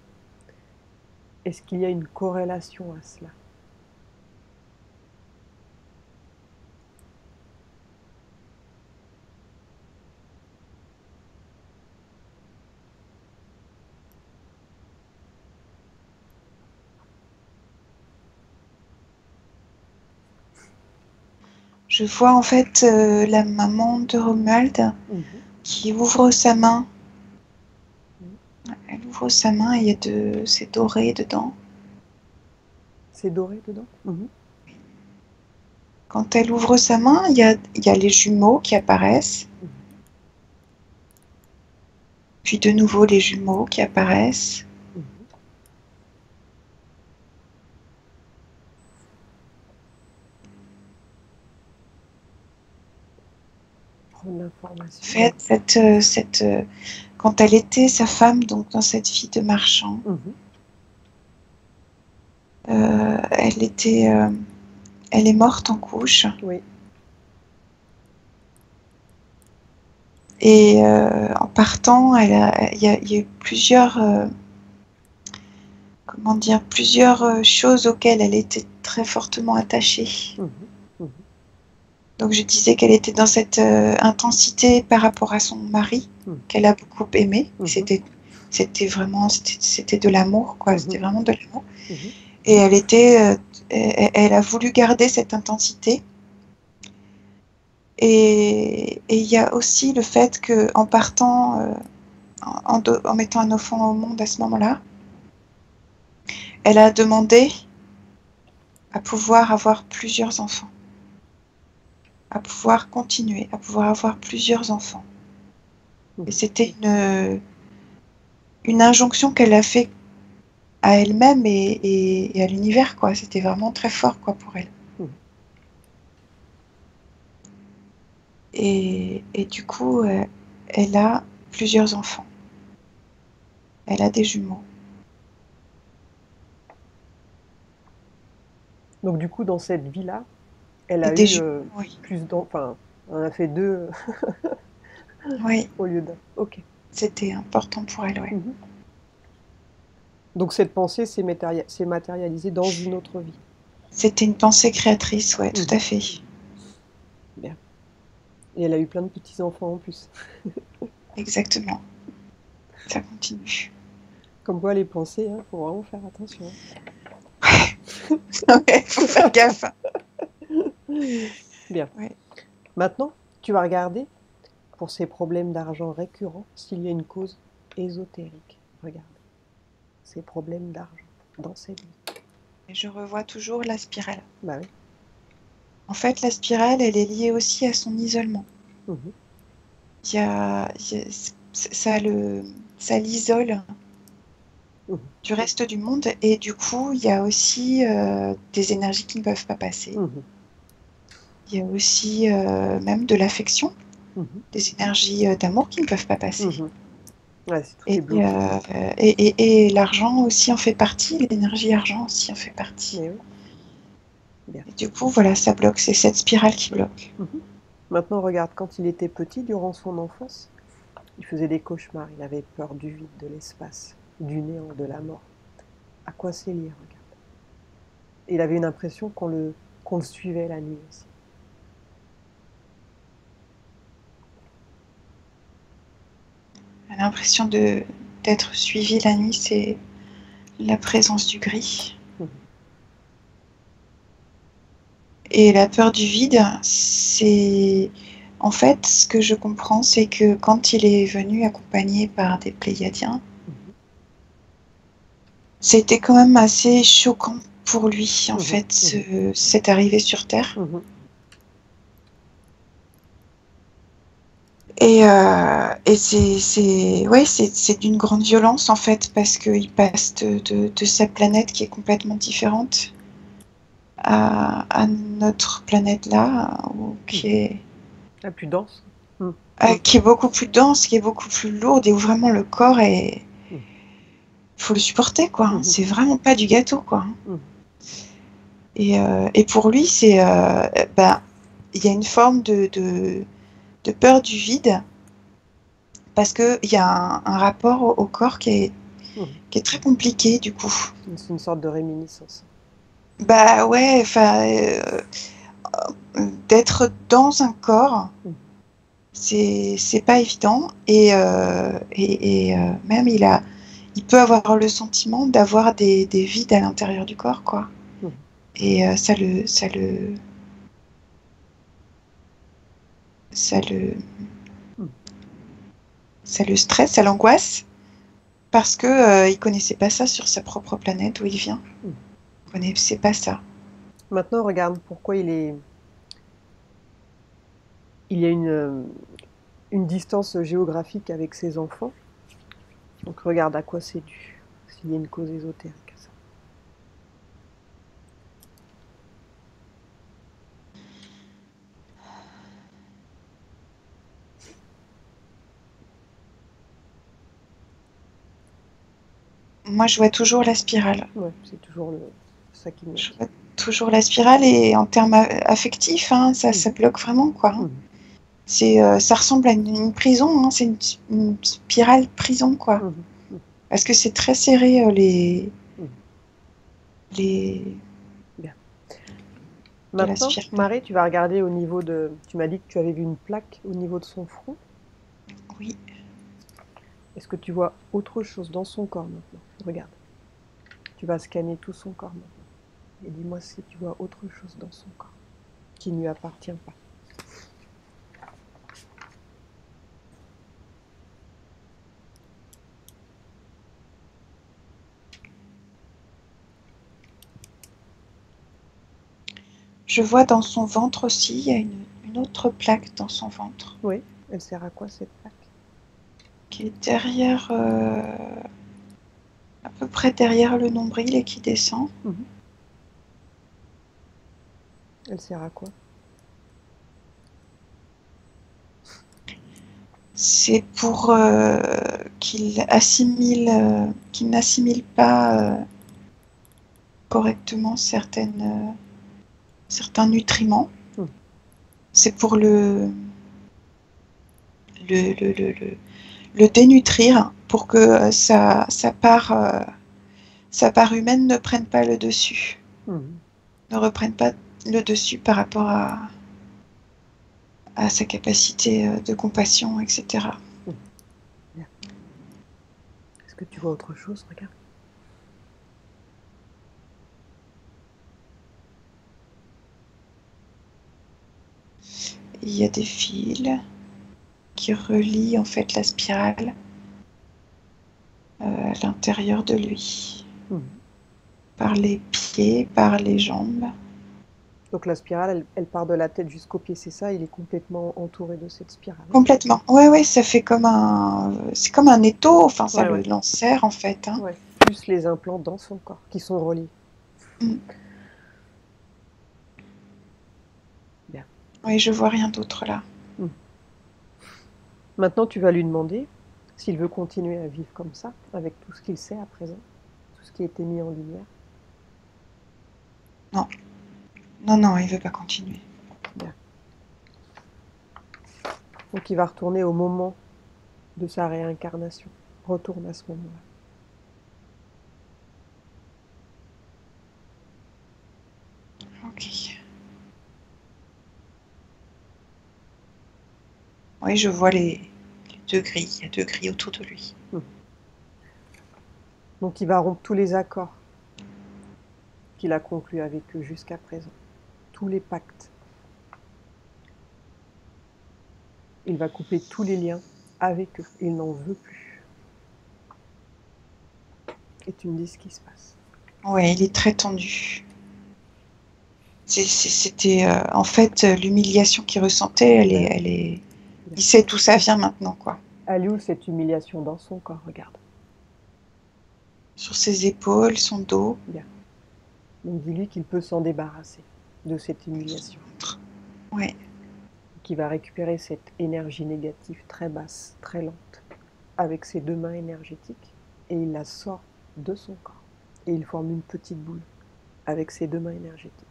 Est-ce qu'il y a une corrélation à cela? Je vois en fait la maman de Romuald qui ouvre sa main. Elle ouvre sa main et c'est doré dedans. C'est doré dedans? Quand elle ouvre sa main, il y a les jumeaux qui apparaissent. Puis de nouveau les jumeaux qui apparaissent. En fait, quand elle était sa femme, donc dans cette vie de marchand, elle est morte en couche. Oui. Et en partant, il y a eu plusieurs, plusieurs choses auxquelles elle était très fortement attachée. Donc je disais qu'elle était dans cette intensité par rapport à son mari, qu'elle a beaucoup aimé. C'était vraiment, c'était de l'amour, quoi. C'était vraiment de l'amour. Et elle a voulu garder cette intensité. Et il y a aussi le fait qu'en partant, en mettant un enfant au monde à ce moment-là, elle a demandé à pouvoir avoir plusieurs enfants, à pouvoir continuer, à pouvoir avoir plusieurs enfants. Et c'était une injonction qu'elle a fait à elle-même et à l'univers, quoi. C'était vraiment très fort, quoi, pour elle. Et du coup, elle a plusieurs enfants. Elle a des jumeaux. Donc du coup, dans cette vie-là, elle a eu plus d'enfants. Enfin, on a fait 2 oui. au lieu d'un. Ok. C'était important pour elle, oui. Donc cette pensée s'est matérialisée dans une autre vie. C'était une pensée créatrice, ouais, tout à fait. Bien. Et elle a eu plein de petits-enfants en plus. Exactement. Ça continue. Comme quoi les pensées, hein, faut vraiment faire attention. Ouais, faut faire gaffe. Bien. Ouais. Maintenant, tu vas regarder pour ces problèmes d'argent récurrents s'il y a une cause ésotérique. Regarde. Ces problèmes d'argent dans cette vie. Et je revois toujours la spirale. Bah oui. En fait, la spirale, elle est liée aussi à son isolement. Mhm. Ça l'isole Mhm. du reste du monde et du coup, il y a aussi des énergies qui ne peuvent pas passer. Mhm. Il y a aussi même de l'affection, Mhm. des énergies d'amour qui ne peuvent pas passer. Mhm. Ouais, c'est tout Et, est bloqué. et l'argent aussi en fait partie, l'énergie argent aussi en fait partie. Mais oui, bien. Et du coup, voilà, ça bloque, c'est cette spirale qui bloque. Mhm. Maintenant, regarde, quand il était petit, durant son enfance, il faisait des cauchemars. Il avait peur du vide, de l'espace, du néant, de la mort. À quoi c'est lié, regarde. Il avait une impression qu'on le suivait la nuit aussi. L'impression d'être suivi la nuit, c'est la présence du gris. Mhm. Et la peur du vide, c'est... En fait, ce que je comprends, c'est que quand il est venu accompagné par des Pléiadiens, Mhm. c'était quand même assez choquant pour lui, en Mhm. fait, Mhm. cette arrivée sur Terre. Mhm. Et ouais, c'est d'une grande violence, en fait, parce qu'il passe de sa planète qui est complètement différente à notre planète là, Mhm. La plus dense. Mhm. qui est beaucoup plus dense, qui est beaucoup plus lourde et où vraiment le corps est... Mhm. faut le supporter, quoi. Mhm. C'est vraiment pas du gâteau, quoi. Mhm. Et pour lui, c'est... ben, il y a une forme de peur du vide parce qu'il y a un rapport au corps Mhm. qui est très compliqué, du coup. C'est une sorte de réminiscence. Bah ouais, enfin, d'être dans un corps, Mhm. c'est pas évident. Même il peut avoir le sentiment d'avoir des vides à l'intérieur du corps, quoi. Mhm. Et ça le, Mhm. ça le stresse, ça l'angoisse, parce que il connaissait pas ça sur sa propre planète où il vient. Mhm. Il connaissait pas ça. Maintenant, regarde pourquoi il y a une distance géographique avec ses enfants. Donc regarde à quoi c'est dû, s'il y a une cause ésotérique à ça. Moi, je vois toujours la spirale. Ouais, c'est toujours ça qui me... Je vois toujours la spirale et en termes affectifs, hein, ça Mhm. bloque vraiment, quoi. Mhm. Ça ressemble à une prison, hein, c'est une spirale prison, quoi. Mhm. Mhm. Parce que c'est très serré, Mhm. les Bien. de la Maintenant, spirale. Marie, tu vas regarder au niveau de... Tu m'as dit que tu avais vu une plaque au niveau de son front. Oui, Est-ce que tu vois autre chose dans son corps maintenant? Regarde. Tu vas scanner tout son corps maintenant. Et dis-moi si tu vois autre chose dans son corps qui ne lui appartient pas. je vois dans son ventre aussi, il y a une autre plaque dans son ventre Oui, elle sert à quoi cette plaque? qui est derrière, à peu près derrière le nombril et qui descend. Mhm. Elle sert à quoi? C'est pour qu'il n'assimile pas correctement certains nutriments. Mhm. C'est pour le, le, le, le, le dénutrir pour que sa part humaine ne prenne pas le dessus, Mhm. ne reprenne pas le dessus par rapport à sa capacité de compassion, etc. Mhm. Bien. Est-ce que tu vois autre chose? Regarde. Il y a des fils qui relient en fait la spirale à l'intérieur de lui, Mhm. par les pieds, par les jambes. Donc la spirale, elle part de la tête jusqu'aux pieds, c'est ça? Il est complètement entouré de cette spirale. Complètement. Ouais, ouais, ça fait comme un... C'est comme un étau, enfin, ça Ouais, ouais. l'enserre, en fait. Hein. Ouais. Plus les implants dans son corps, qui sont reliés. Mm. Bien. Oui, je vois rien d'autre là. Maintenant, tu vas lui demander s'il veut continuer à vivre comme ça, avec tout ce qu'il sait à présent, tout ce qui a été mis en lumière. Non. Non, non, il veut pas continuer. Bien. Donc il va retourner au moment de sa réincarnation. Retourne à ce moment-là. Ok. Oui, je vois les deux grilles. Il y a deux grilles autour de lui. Donc il va rompre tous les accords qu'il a conclus avec eux jusqu'à présent. Tous les pactes. Il va couper tous les liens avec eux. Il n'en veut plus. Et tu me dis ce qui se passe. Ouais, il est très tendu. C'était en fait l'humiliation qu'il ressentait, elle est. Il sait d'où ça vient maintenant, quoi. Elle est où cette humiliation dans son corps? Regarde. Sur ses épaules, son dos. Bien. Donc dis-lui qu'il peut s'en débarrasser de cette humiliation. Ouais. Qui va récupérer cette énergie négative très basse, très lente, avec ses deux mains énergétiques, et il la sort de son corps. Et il forme une petite boule avec ses deux mains énergétiques.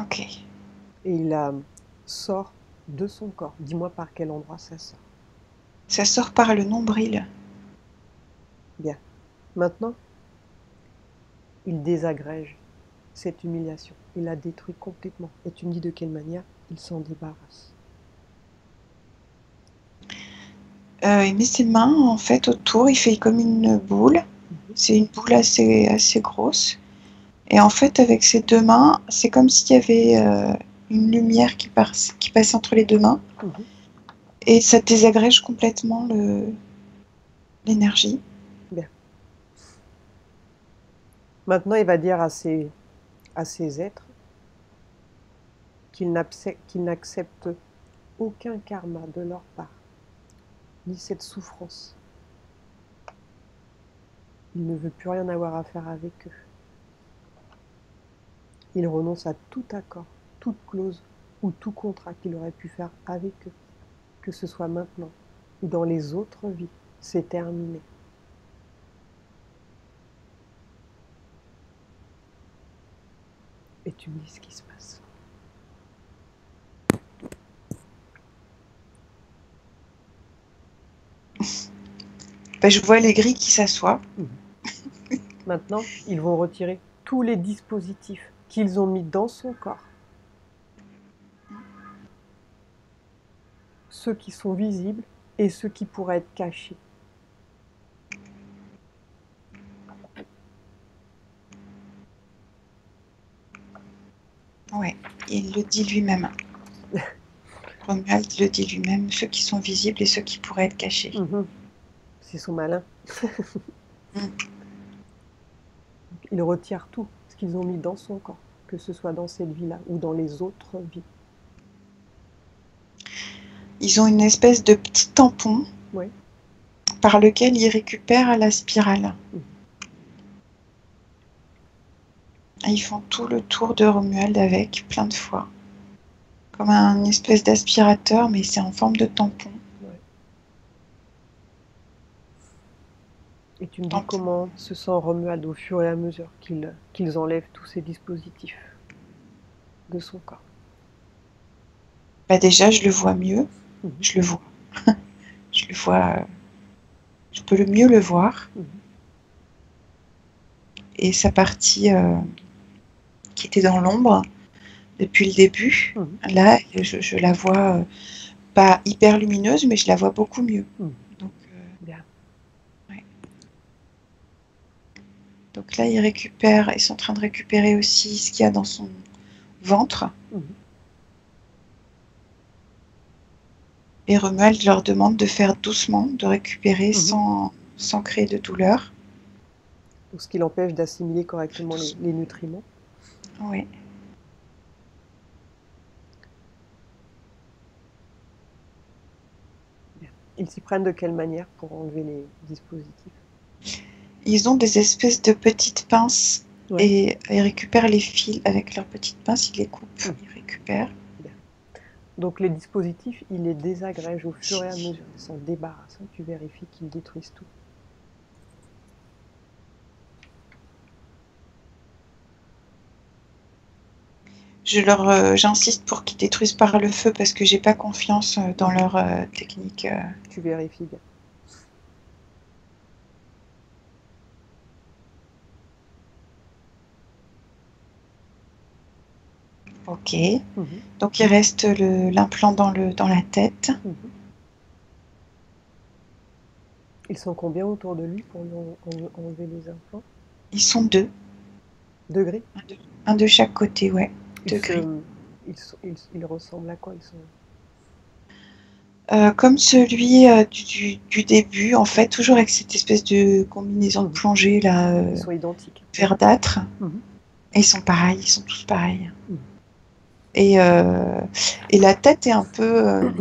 Ok. Et il la sort de son corps. Dis-moi par quel endroit ça sort. Ça sort par le nombril. Bien. Maintenant, il désagrège cette humiliation. Il la détruit complètement. Et tu me dis de quelle manière il s'en débarrasse. Il met ses mains en fait autour, il fait comme une boule. C'est une boule assez grosse. Et en fait, avec ses deux mains, c'est comme s'il y avait une lumière qui passe entre les deux mains. Et ça désagrège complètement l'énergie. Bien. Maintenant, il va dire à ces êtres qu'ils n'acceptent aucun karma de leur part, ni cette souffrance. Il ne veut plus rien avoir à faire avec eux. Il renonce à tout accord, toute clause ou tout contrat qu'il aurait pu faire avec eux, que ce soit maintenant ou dans les autres vies. C'est terminé. Et tu me dis ce qui se passe. Ben, je vois les grilles qui s'assoient. Maintenant, ils vont retirer tous les dispositifs qu'ils ont mis dans son corps. Ceux qui sont visibles et ceux qui pourraient être cachés. Ouais, il le dit lui-même. Romuald le dit lui-même, ceux qui sont visibles et ceux qui pourraient être cachés. C'est son malin. Il retire tout ce qu'ils ont mis dans son corps, que ce soit dans cette vie-là ou dans les autres vies. Ils ont une espèce de petit tampon par lequel ils récupèrent la spirale. Et ils font tout le tour de Romuald avec, plein de fois. Comme un espèce d'aspirateur, mais c'est en forme de tampon. Et tu me dis comment se sent Romuald au fur et à mesure qu'ils enlèvent tous ces dispositifs de son corps. Bah déjà, je le vois mieux. Je le vois. Je le vois. Je peux mieux le voir. Et sa partie qui était dans l'ombre depuis le début, là, je la vois pas hyper lumineuse, mais je la vois beaucoup mieux. Donc, ouais. Donc là, ils sont en train de récupérer aussi ce qu'il y a dans son ventre. Et Romuald leur demande de faire doucement, de récupérer Mhm. sans créer de douleur. Donc, ce qui l'empêche d'assimiler correctement les nutriments. Oui. Bien. Ils s'y prennent de quelle manière pour enlever les dispositifs? Ils ont des espèces de petites pinces Ouais. et ils récupèrent les fils avec leurs petites pinces, ils les coupent, Mhm. ils récupèrent. Bien. Donc les dispositifs, ils les désagrègent au fur et à mesure. Ils s'en débarrassent. Hein. Tu vérifies qu'ils détruisent tout. J'insiste pour qu'ils détruisent par le feu parce que j'ai pas confiance dans Mhm. leur technique. Tu vérifies bien. Ok. Mhm. Donc il reste l'implant dans la tête. Mhm. Ils sont combien autour de lui pour lui enlever les implants? Ils sont deux. Degrés? Un de chaque côté, ouais. Ils Deux gris. se, ils ressemblent à quoi? Ils sont. Comme celui du début, en fait, toujours avec cette espèce de combinaison de Mhm. plongée là, Ils sont identiques. verdâtre. Mhm. Et ils sont pareils, ils sont tous pareils. Mhm. Et, et la tête est un peu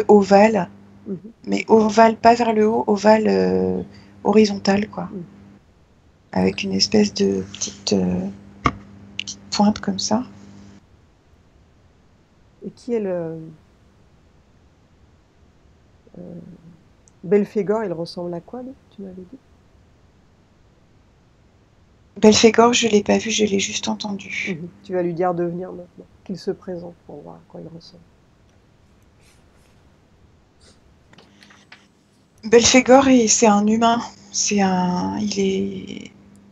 ovale, Mhm. mais ovale pas vers le haut, ovale horizontale, quoi. Mhm. Avec une espèce de petite pointe comme ça. Et qui est le euh, Belphégor? Il ressemble à quoi, lui? Tu m'avais dit? Belphégor, je l'ai pas vu, je l'ai juste entendu. Mhm. Tu vas lui dire de venir maintenant, qu'il se présente pour voir à quoi il ressemble. Belphégor, c'est un humain.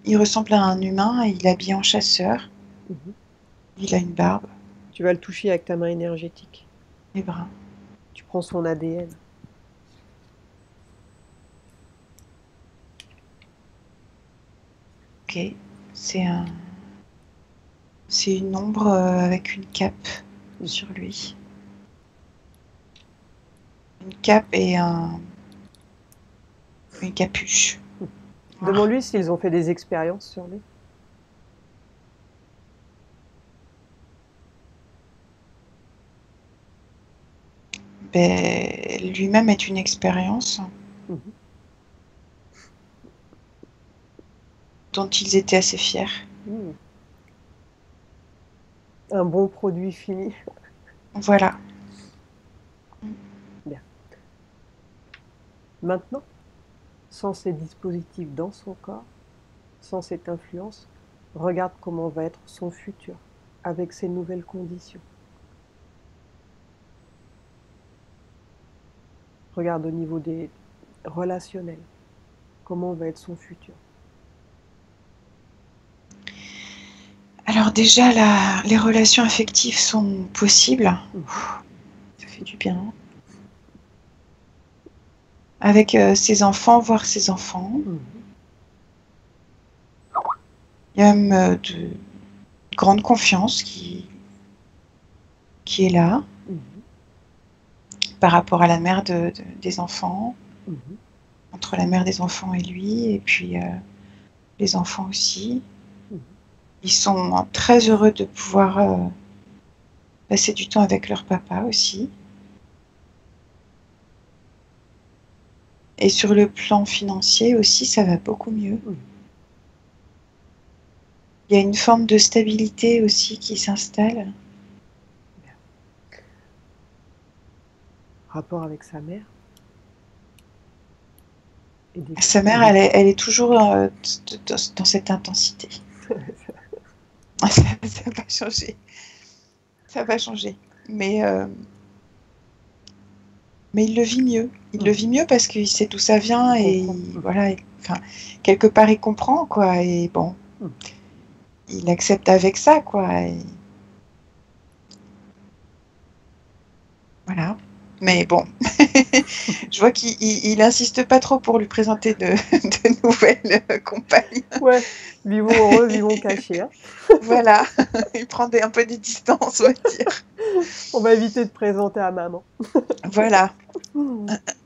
Il ressemble à un humain et il est habillé en chasseur. Mhm. Il a une barbe, Tu vas le toucher avec ta main énergétique. les bras. Tu prends son ADN. Ok. C'est un, c'est une ombre avec une cape Mhm. sur lui. Une cape et une capuche noire. Demande-lui s'ils ont fait des expériences sur lui. Ben, lui-même est une expérience Mhm. dont ils étaient assez fiers. Mhm. Un bon produit fini. Voilà. Bien. Maintenant, sans ces dispositifs dans son corps, sans cette influence, regarde comment va être son futur avec ces nouvelles conditions. Regarde au niveau des relationnels, comment va être son futur. Alors déjà, les relations affectives sont possibles. Mhm. Ça fait du bien. Avec ses enfants, voir ses enfants. Mhm. Il y a même de grande confiance qui est là Mhm. par rapport à la mère des enfants, Mhm. entre la mère des enfants et lui, et puis les enfants aussi. Mhm. Ils sont très heureux de pouvoir passer du temps avec leur papa aussi. Et sur le plan financier aussi, ça va beaucoup mieux. Mhm. Il y a une forme de stabilité aussi qui s'installe. Bien. Rapport avec sa mère et Sa et mère, des... elle est toujours dans cette intensité. Ça n'a pas changé. Ça va changer. Mais il le vit mieux. Il le Mhm. vit mieux parce qu'il sait d'où ça vient Il et comprend. Mhm. voilà. Enfin, quelque part, il comprend quoi. Et bon, Mhm. il accepte avec ça quoi. Et voilà. Mais bon, Je vois qu'il insiste pas trop pour lui présenter de nouvelles compagnes. Ouais, vivons heureux, vivons cachés. Hein. Voilà, il prend un peu des distances, on va dire. On va éviter de présenter à maman. Voilà,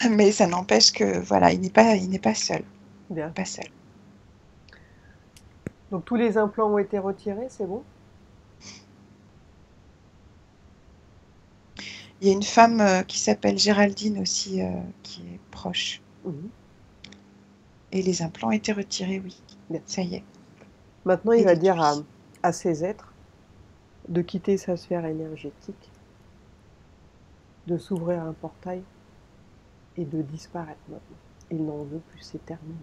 mais ça n'empêche que voilà, il n'est pas seul. Bien. Pas seul. Donc tous les implants ont été retirés, c'est bon? Il y a une femme qui s'appelle Géraldine aussi qui est proche. Mhm. Et les implants ont été retirés, oui. Bien. Ça y est. Maintenant, il Et va les dire tuiles. à ces êtres de quitter sa sphère énergétique, de s'ouvrir un portail et de disparaître maintenant. Il n'en veut plus, c'est terminé.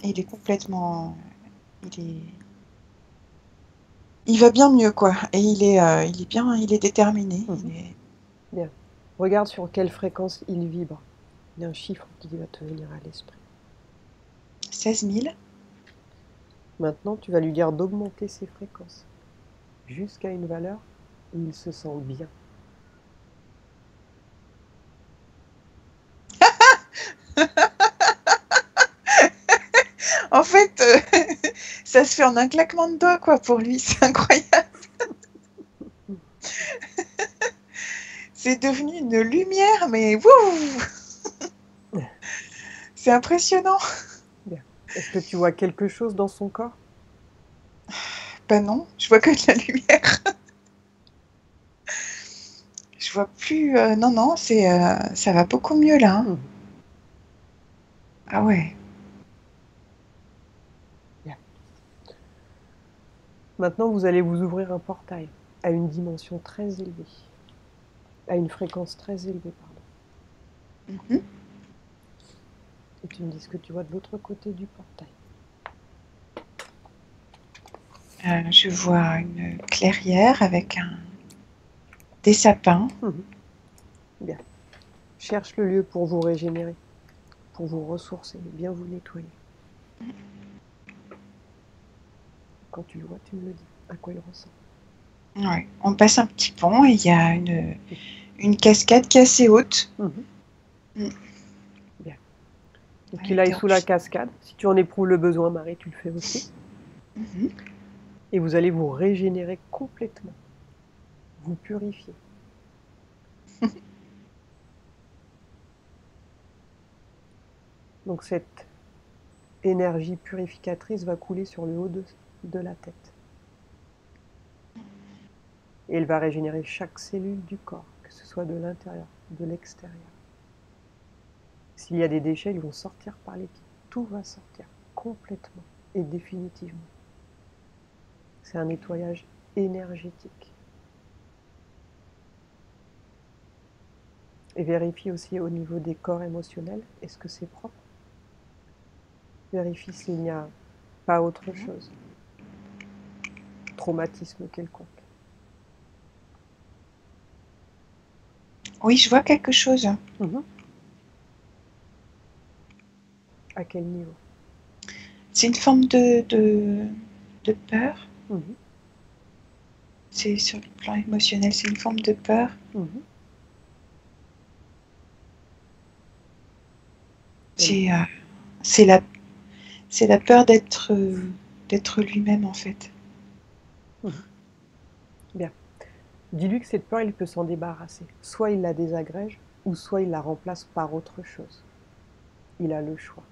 Et il est complètement... Il va bien mieux, quoi. Et il est bien, il est déterminé. Mhm. Bien. Regarde sur quelle fréquence il vibre. Il y a un chiffre qui va te venir à l'esprit. 16 000. Maintenant, tu vas lui dire d'augmenter ses fréquences jusqu'à une valeur où il se sent bien. En fait, ça se fait en un claquement de doigts, quoi, pour lui. C'est incroyable. C'est devenu une lumière, mais wouh! C'est impressionnant. Bien. Est-ce que tu vois quelque chose dans son corps? Ben non, je vois que de la lumière. Je vois plus. Non, non, ça va beaucoup mieux là. Hein. Mhm. Ah ouais. Bien. Maintenant, vous allez vous ouvrir un portail à une dimension très élevée, à une fréquence très élevée, pardon. Mhm. Et tu me dis ce que tu vois de l'autre côté du portail. Je vois une clairière avec des sapins. Mhm. Bien. Cherche le lieu pour vous régénérer, pour vous ressourcer, bien vous nettoyer. Quand tu le vois, tu me le dis, à quoi il ressemble. Ouais. On passe un petit pont et il y a une cascade qui est assez haute. Mhm. Mm. Bien. Donc Ouais, il aille des sous la roches. cascade. Si tu en éprouves le besoin, Marie, tu le fais aussi. Mhm. Et vous allez vous régénérer complètement, vous purifier. Donc cette énergie purificatrice va couler sur le haut de la tête. Et elle va régénérer chaque cellule du corps, que ce soit de l'intérieur, de l'extérieur. S'il y a des déchets, ils vont sortir par les pieds. Tout va sortir complètement et définitivement. C'est un nettoyage énergétique. Et vérifie aussi au niveau des corps émotionnels, est-ce que c'est propre? Vérifie s'il n'y a pas autre chose. Traumatisme quelconque. Oui, je vois quelque chose. Mhm. À quel niveau? C'est une forme de peur. Mhm. C'est sur le plan émotionnel, c'est une forme de peur. Mhm. Elle- C'est euh, c'est la, c'est la peur d'être lui-même en fait. Mhm. Bien. Dis-lui que cette peur, il peut s'en débarrasser. Soit il la désagrège, ou soit il la remplace par autre chose. Il a le choix.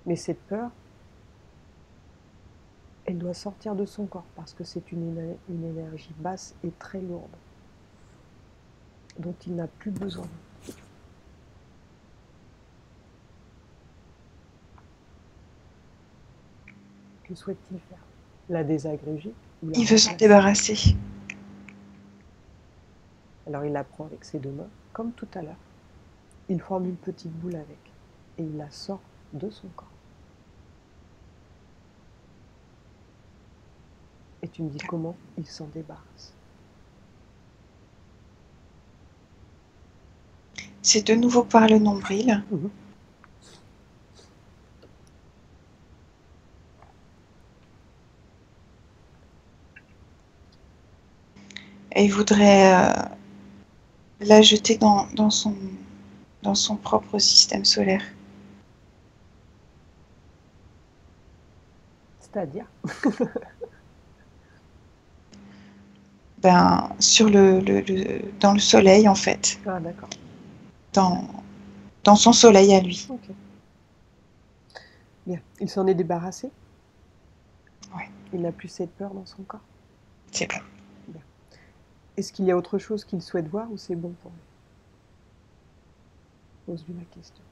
Mais cette peur, elle doit sortir de son corps parce que c'est une énergie basse et très lourde dont il n'a plus besoin. Que souhaite-t-il faire? La désagréger ou la Il veut s'en remplacer? débarrasser. Alors il la prend avec ses deux mains, comme tout à l'heure. Il forme une petite boule avec et il la sort de son corps. Et tu me dis comment il s'en débarrasse. C'est de nouveau par le nombril. Mhm. et il voudrait la jeter dans son propre système solaire. C'est-à-dire? Ben, dans le soleil, en fait. Ah, d'accord. Dans son soleil à lui. Ok. Bien. Il s'en est débarrassé? Oui. Il n'a plus cette peur dans son corps? C'est bon. Bien. Est-ce qu'il y a autre chose qu'il souhaite voir ou c'est bon pour lui? Pose-lui la question.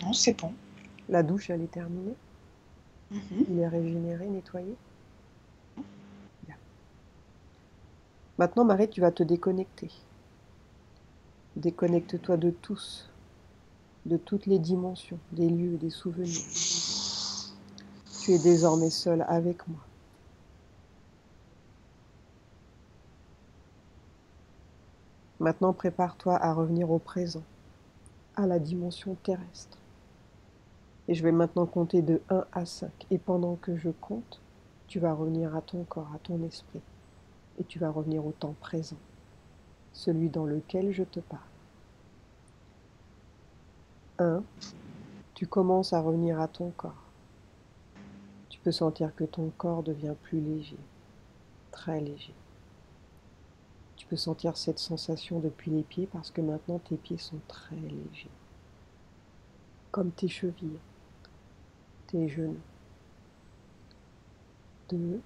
Non, c'est bon. La douche, elle est terminée? Mm-hmm. Il est régénéré, nettoyé? Bien. Maintenant, Marie, tu vas te déconnecter. Déconnecte-toi de tous, de toutes les dimensions, des lieux, des souvenirs. Tu es désormais seule avec moi. Maintenant, prépare-toi à revenir au présent, à la dimension terrestre. Et je vais maintenant compter de 1 à 5. Et pendant que je compte, tu vas revenir à ton corps, à ton esprit. Et tu vas revenir au temps présent, celui dans lequel je te parle. 1. Tu commences à revenir à ton corps. Tu peux sentir que ton corps devient plus léger, très léger. Tu peux sentir cette sensation depuis les pieds parce que maintenant tes pieds sont très légers. Comme tes chevilles, tes genoux. 2.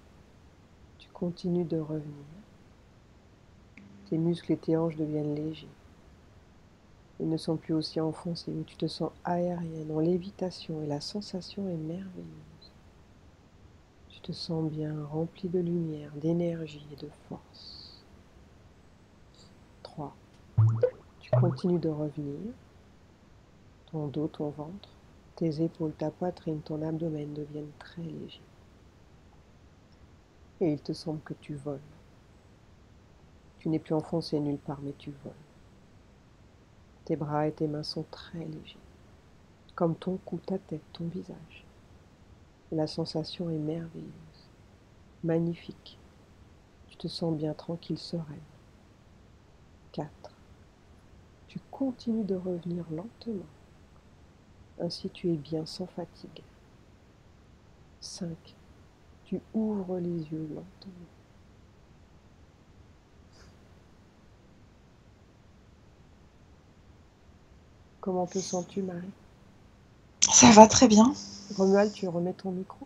Tu continues de revenir. Tes muscles et tes hanches deviennent légers. Ils ne sont plus aussi enfoncés, mais tu te sens aérienne, en lévitation et la sensation est merveilleuse. Tu te sens bien rempli de lumière, d'énergie et de force. 3. Tu continues de revenir. Ton dos, ton ventre, tes épaules, ta poitrine, ton abdomen deviennent très légers. Et il te semble que tu voles. Tu n'es plus enfoncé nulle part, mais tu voles. Tes bras et tes mains sont très légers, comme ton cou, ta tête, ton visage. Et la sensation est merveilleuse, magnifique. Tu te sens bien tranquille, sereine. 4. Tu continues de revenir lentement. Ainsi tu es bien sans fatigue. 5. Tu ouvres les yeux lentement. Comment te sens-tu, Marie? Ça va très bien. Romuald, tu remets ton micro?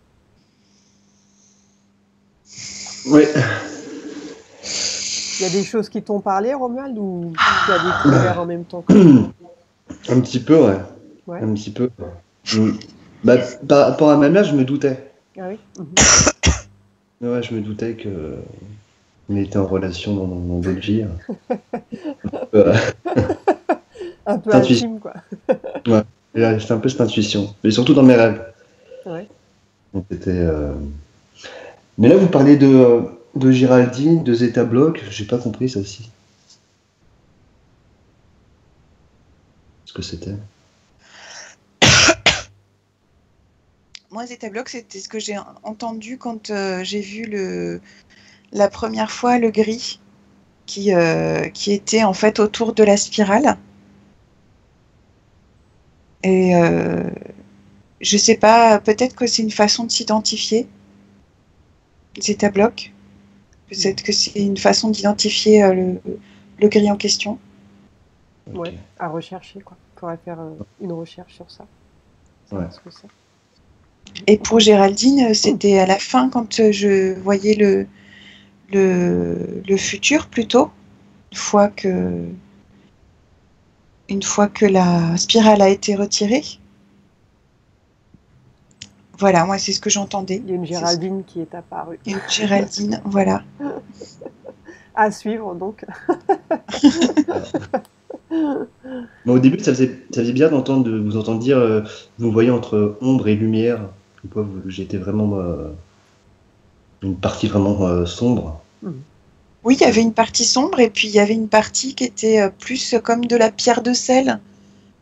Oui. Il y a des choses qui t'ont parlé, Romuald, ou tu as découvert en même temps que moi? Un petit peu, ouais. Ouais. Un petit peu. Bah, par rapport à ma mère, je me doutais. Ah oui. Ouais, je me doutais que il était en relation dans d'autres vies. Un peu Intuition. intime, quoi. Ouais. C'était un peu cette intuition. Mais surtout dans mes rêves. Ouais. Donc, c'était, mais là, vous parlez de Géraldine, de Zeta Block. J'ai pas compris ça aussi. Ce que c'était. Moi, Zeta Block, c'était ce que j'ai entendu quand j'ai vu la première fois le gris qui était en fait autour de la spirale. Et je sais pas, peut-être que c'est une façon de s'identifier. Zeta Block. Peut-être que c'est une façon d'identifier le gris en question. Ouais, à rechercher, quoi. Il faudrait faire une recherche sur ça. Ouais. Ce que c'est. Et pour Géraldine, c'était à la fin quand je voyais le futur plutôt, une fois que la spirale a été retirée. Voilà, moi c'est ce que j'entendais. Il y a une Géraldine qui est apparue. Une Géraldine, voilà. À suivre, donc. Mais au début, ça faisait bien de vous entendre dire, vous voyez entre ombre et lumière. J'étais vraiment une partie vraiment sombre. Oui, il y avait une partie sombre et puis il y avait une partie qui était plus comme de la pierre de sel,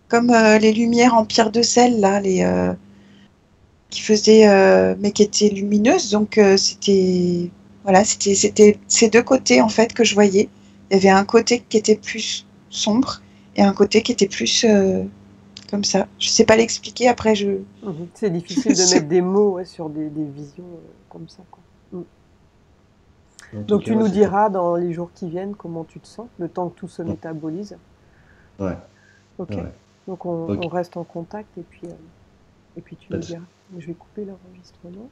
comme les lumières en pierre de sel là, qui faisaient, mais qui étaient lumineuses. Donc c'était, Voilà, c'était ces deux côtés en fait que je voyais. Il y avait un côté qui était plus sombre et un côté qui était plus comme ça. Je sais pas l'expliquer. Après, je. C'est difficile de mettre des mots sur des visions comme ça, quoi. Donc tu nous diras dans les jours qui viennent comment tu te sens, le temps que tout se métabolise. Ouais. Ok. Ouais. Donc on reste en contact et puis tu nous diras. Je vais couper l'enregistrement.